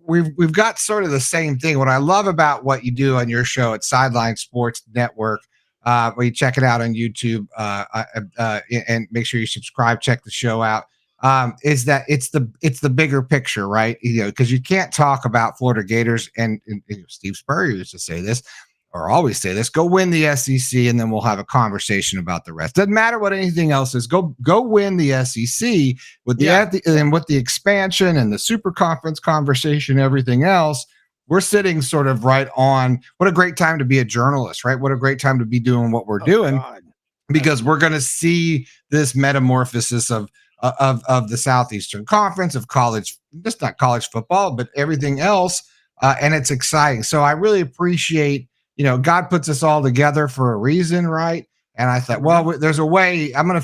S1: we've got sort of the same thing. What I love about what you do on your show at Sideline Sports Network, where you check it out on YouTube, and make sure you subscribe, check the show out, is that it's the bigger picture, right? Because you can't talk about Florida Gators, and Steve Spurrier used to say this, or always say this: go win the SEC, and then we'll have a conversation about the rest. Doesn't matter what anything else is. Go win the SEC with and with the expansion and the super conference conversation, everything else. We're sitting sort of right on. What a great time to be a journalist, right? What a great time to be doing what we're doing, because we're going to see this metamorphosis of the Southeastern Conference, of college, just not college football, but everything else, and it's exciting. So I really appreciate. God puts us all together for a reason, right? And I thought, well, there's a way. I'm gonna,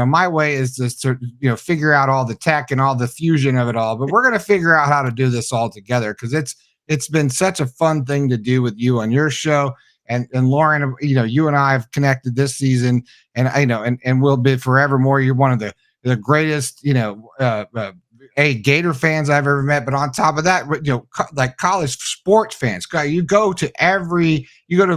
S1: my way is just to, figure out all the tech and all the fusion of it all. But we're gonna figure out how to do this all together, because it's been such a fun thing to do with you on your show, and Loren, you and I have connected this season, and and we'll be forevermore. You're one of the greatest, Gator fans I've ever met, but on top of that, like college sports fans. You go to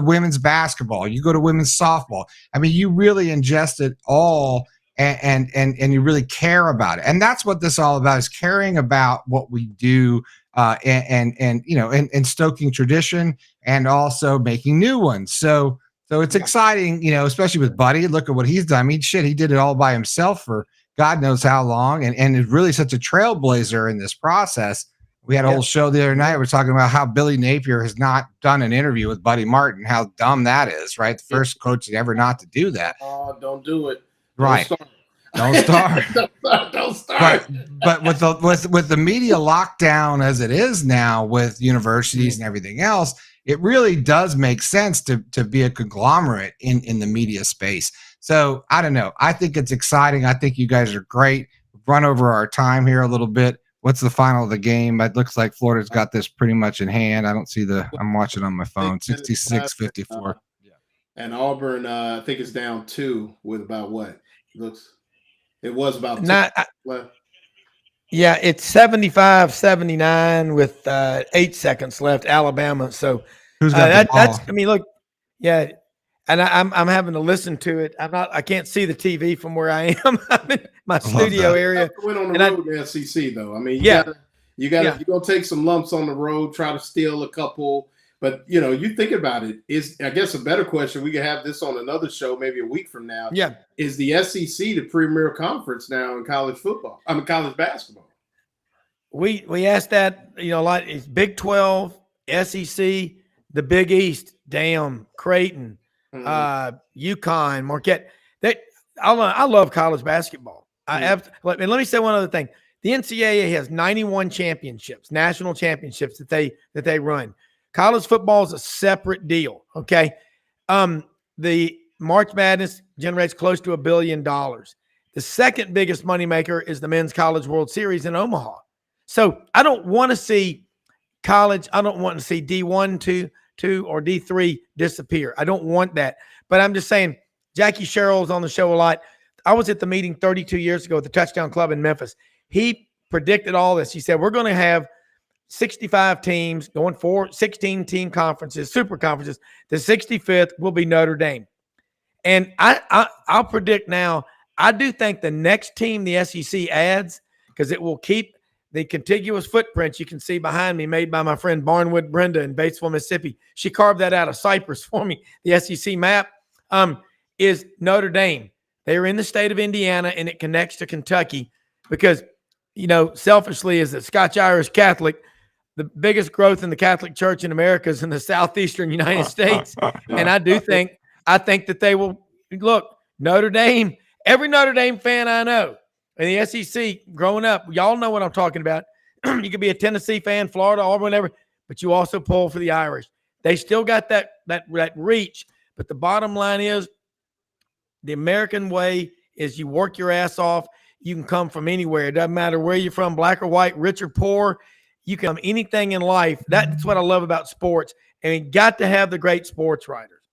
S1: women's basketball, you go to women's softball. I mean, you really ingest it all, and you really care about it. And that's what this is all about, is caring about what we do, and stoking tradition, and also making new ones. So it's exciting, especially with Buddy. Look at what he's done. I mean, shit, he did it all by himself for God knows how long, and is really such a trailblazer in this process. We had a whole show the other night. We're talking about how Billy Napier has not done an interview with Buddy Martin, how dumb that is, right? The first coach ever not to do that.
S12: Oh, don't do it.
S1: Right. Don't start.
S12: Don't start.
S1: But with the media lockdown as it is now with universities and everything else, it really does make sense to be a conglomerate in the media space. So I don't know. I think it's exciting. I think you guys are great. We've run over our time here a little bit. What's the final of the game? It looks like Florida's got this pretty much in hand. I don't see I'm watching on my phone. 66-54.
S12: And Auburn, I think it's down 2 with about what? It was about 2 left.
S11: Yeah, it's 75-79 with 8 seconds left, Alabama. So
S1: who's got the ball?
S11: That's, I mean, look, yeah. And I'm having to listen to it. I can't see the TV from where I am. I'm in my studio area.
S12: Went on the road to SEC though. I mean, you're gonna take some lumps on the road, try to steal a couple. But you think about it. Is I guess a better question. We could have this on another show, maybe a week from now.
S11: Yeah,
S12: is the SEC the premier conference now in college football? I mean, college basketball.
S11: We asked that a lot. It's Big 12, SEC, the Big East. Damn, Creighton. UConn, Marquette. I love college basketball. And let me say one other thing. The NCAA has 91 championships, national championships that they run. College football is a separate deal. Okay. The March Madness generates close to $1 billion. The second biggest moneymaker is the Men's College World Series in Omaha. So I don't want to see college. I don't want to see D1, 2, or D3 disappear. I don't want that. But I'm just saying, Jackie Sherrill's on the show a lot. I was at the meeting 32 years ago at the Touchdown Club in Memphis. He predicted all this. He said, we're going to have 65 teams going for 16-team conferences, super conferences. The 65th will be Notre Dame. And I'll predict now, I do think the next team the SEC adds, because it will keep the contiguous footprints you can see behind me made by my friend Barnwood Brenda in Batesville, Mississippi. She carved that out of Cypress for me, the SEC map, is Notre Dame. They are in the state of Indiana, and it connects to Kentucky because, selfishly as a Scotch-Irish Catholic, the biggest growth in the Catholic Church in America is in the southeastern United States. And I think that they will look, Notre Dame, every Notre Dame fan I know in the SEC growing up, y'all know what I'm talking about. You could be a Tennessee fan, Florida, Auburn, whatever, but you also pull for the Irish. They still got that reach. But the bottom line is the American way is you work your ass off. You can come from anywhere. It doesn't matter where you're from, black or white, rich or poor. You can anything in life. That's what I love about sports. And you got to have the great sports writers.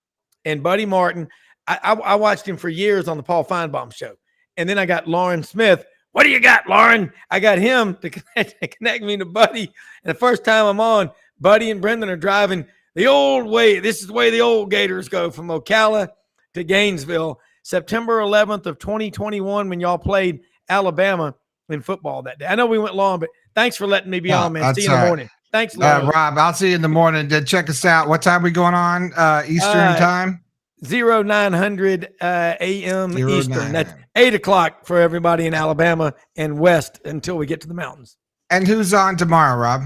S11: And Buddy Martin, I watched him for years on the Paul Feinbaum show. And then I got Loren Smith. What do you got, Loren? I got him to connect me to Buddy. And the first time I'm on, Buddy and Brenden are driving the old way. This is the way the old Gators go from Ocala to Gainesville. September 11th of 2021 when y'all played Alabama in football that day. I know we went long, but thanks for letting me be on, man. See you in the morning. Thanks, Loren.
S1: Rob, I'll see you in the morning. Check us out. What time are we going on Eastern time?
S11: 0900 a.m. Eastern. That's 8 o'clock for everybody in Alabama and West until we get to the mountains.
S1: And who's on tomorrow, Rob?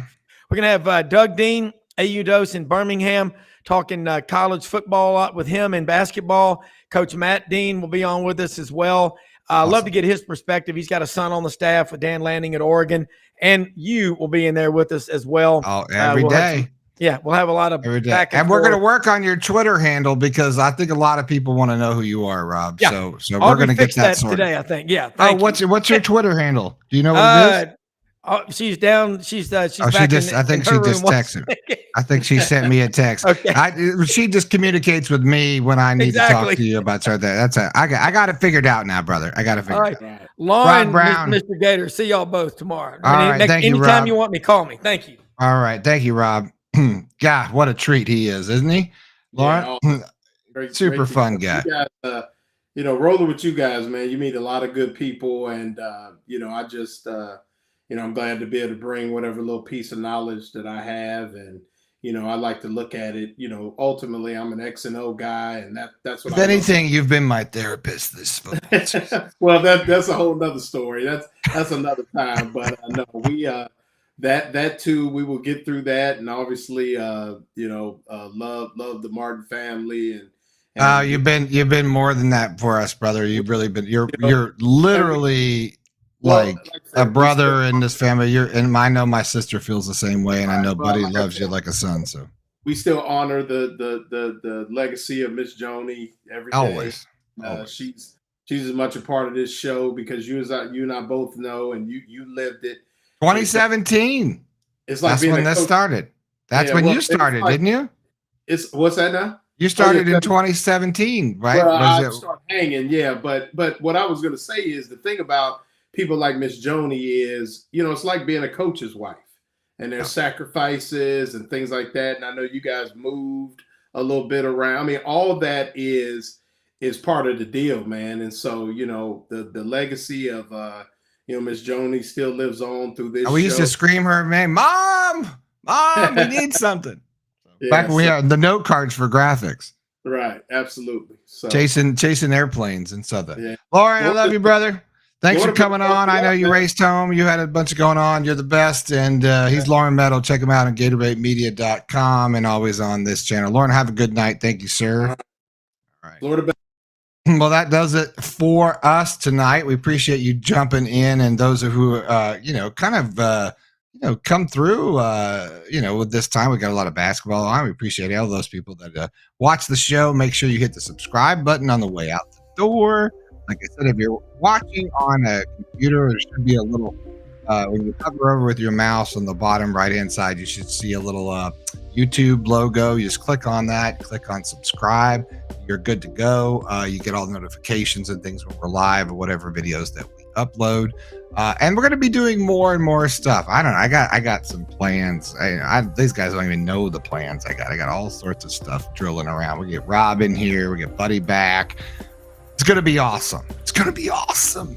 S11: We're going to have Doug Dean, AU Dose in Birmingham, talking college football a lot with him and basketball. Coach Matt Dean will be on with us as well. I'd love to get his perspective. He's got a son on the staff with Dan Lanning at Oregon, and you will be in there with us as well.
S1: Oh, every day.
S11: We'll have a lot of back
S1: and we're going to work on your Twitter handle because I think a lot of people want to know who you are, Rob.
S11: Yeah.
S1: So we're going to get that sorted
S11: today, I think. Yeah.
S1: What's your Twitter handle? Do you know what it is?
S11: She's down. She's back.
S1: I think she just texted. I think she sent me a text.
S11: Okay.
S1: She just communicates with me when I need to talk to you about something. I got it figured out now, brother. I got it figured out.
S11: Loren,
S1: Browne,
S11: Mr. Gator. See y'all both tomorrow.
S1: All right. Thank you, Rob.
S11: Anytime you want me, call me. Thank you.
S1: All right. Thank you, Rob. God, what a treat he is, isn't he, Loren? Super fun guy.
S12: You guys, rolling with you guys, man. You meet a lot of good people, and I just I'm glad to be able to bring whatever little piece of knowledge that I have, and I like to look at it. Ultimately, I'm an X and O guy, and that's what.
S1: If anything, you've been my therapist this football season.
S12: Well, that's a whole nother story. That's another time. But no, we that too, we will get through that, and obviously, love the Martin family, and
S1: you've been more than that for us, brother. You've really been. You're literally like a brother in this family. And I know my sister feels the same way, and I know Buddy loves you like a son. So
S12: we still honor the legacy of Miss Joni every day.
S1: Always.
S12: She's as much a part of this show because you and I both know, and you lived it.
S1: 2017.
S12: It's like
S1: that's when this started. That's when you started, didn't you?
S12: What's that now?
S1: You started in 2017, right?
S12: Well, I started hanging, yeah. But what I was going to say is the thing about people like Miss Joni is, it's like being a coach's wife, and there's sacrifices and things like that. And I know you guys moved a little bit around. I mean, all that is part of the deal, man. And so, the legacy of Miss Joni still lives on through this.
S1: We used to scream her name, Mom, we need something. Back when we had the note cards for graphics.
S12: Right, absolutely. So
S1: chasing airplanes and Southern. Yeah. Loren, I love you, brother. Thanks for coming on. I know you raced home. You had a bunch going on. You're the best. And he's Loren Meadows. Check him out on GatorBaitMedia.com and always on this channel. Loren, have a good night. Thank you, sir. All right.
S12: Florida.
S1: Well, that does it for us tonight. We appreciate you jumping in, and those who come through, with this time. We got a lot of basketball on. We appreciate all those people that watch the show. Make sure you hit the subscribe button on the way out the door. Like I said, if you're watching on a computer, there should be a little, when you hover over with your mouse on the bottom right-hand side, you should see a little YouTube logo. You just click on that, click on subscribe. You're good to go. You get all the notifications and things when we're live or whatever videos that we upload. And we're going to be doing more and more stuff. I don't know. I got some plans. These guys don't even know the plans I got. I got all sorts of stuff drilling around. We get Rob in here. We get Buddy back. It's going to be awesome. It's going to be awesome.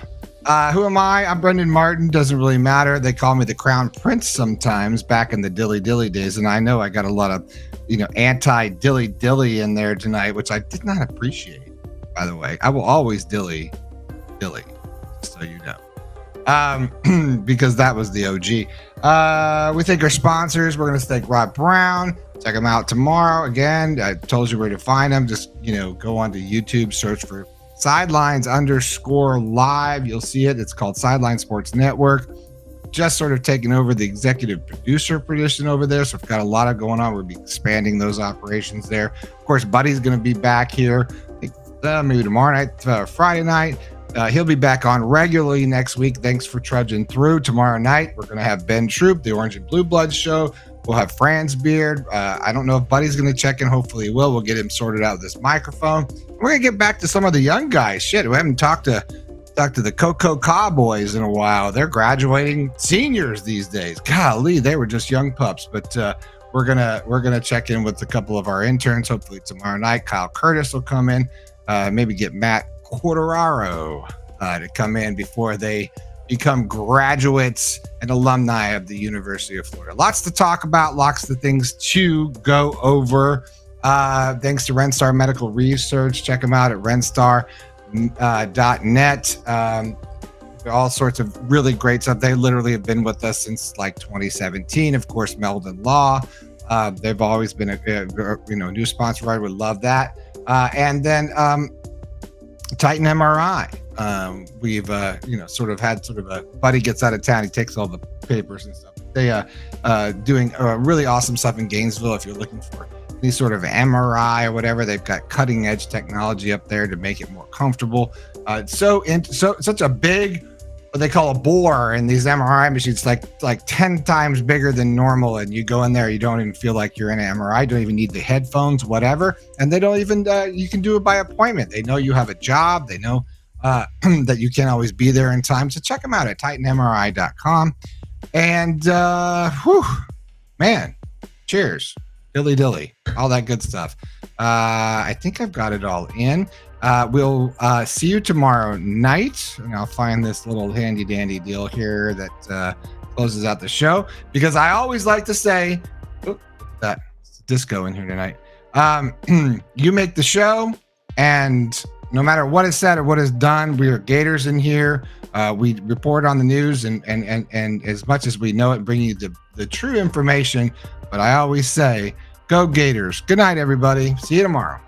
S1: Who am I? I'm Brenden Martin. Doesn't really matter. They call me the Crown Prince sometimes back in the Dilly Dilly days. And I know I got a lot of, anti-Dilly Dilly in there tonight, which I did not appreciate, by the way. I will always Dilly Dilly, just so you know. Because that was the OG. We thank our sponsors. We're going to thank Rob Browne. Check them out tomorrow. Again, I told you where to find them. Just, go onto YouTube, search for Sidelines_live. You'll see it. It's called Sideline Sports Network. Just sort of taking over the executive producer position over there. So we've got a lot going on. We'll be expanding those operations there. Of course, Buddy's going to be back here. I think, maybe tomorrow night, Friday night. He'll be back on regularly next week. Thanks for trudging through. Tomorrow night, we're going to have Ben Troop, the Orange and Blue Blood show. We'll have Franz Beard. I don't know if Buddy's going to check in. Hopefully he will. We'll get him sorted out with this microphone. We're going to get back to some of the young guys. Shit, we haven't talked to the Cocoa Cowboys in a while. They're graduating seniors these days. Golly, they were just young pups. But we're gonna check in with a couple of our interns. Hopefully tomorrow night, Kyle Curtis will come in. Maybe get Matt Quartararo to come in before they become graduates and alumni of the University of Florida. Lots to talk about, lots of things to go over. Thanks to Renstar Medical Research. Check them out at renstar.net. All sorts of really great stuff. They literally have been with us since like 2017. Of course, Meldon Law. They've always been a new sponsor. I would love that. And then Titan MRI. We've sort of had a Buddy gets out of town. He takes all the papers and stuff. They doing really awesome stuff in Gainesville. If you're looking for any sort of MRI or whatever, they've got cutting edge technology up there to make it more comfortable. Such a big, what they call a bore in these MRI machines, like 10 times bigger than normal. And you go in there, you don't even feel like you're in an MRI. You don't even need the headphones, whatever. And they don't even, you can do it by appointment. They know you have a job. They know that you can't always be there in time. So check them out at titanmri.com. And, man, cheers. Dilly dilly, all that good stuff. I think I've got it all in. We'll see you tomorrow night, and I'll find this little handy dandy deal here that closes out the show, because I always like to say that disco in here tonight. You make the show, and no matter what is said or what is done, we are Gators in here. We report on the news and as much as we know it, bring you the true information. But I always say, go Gators. Good night, everybody. See you tomorrow.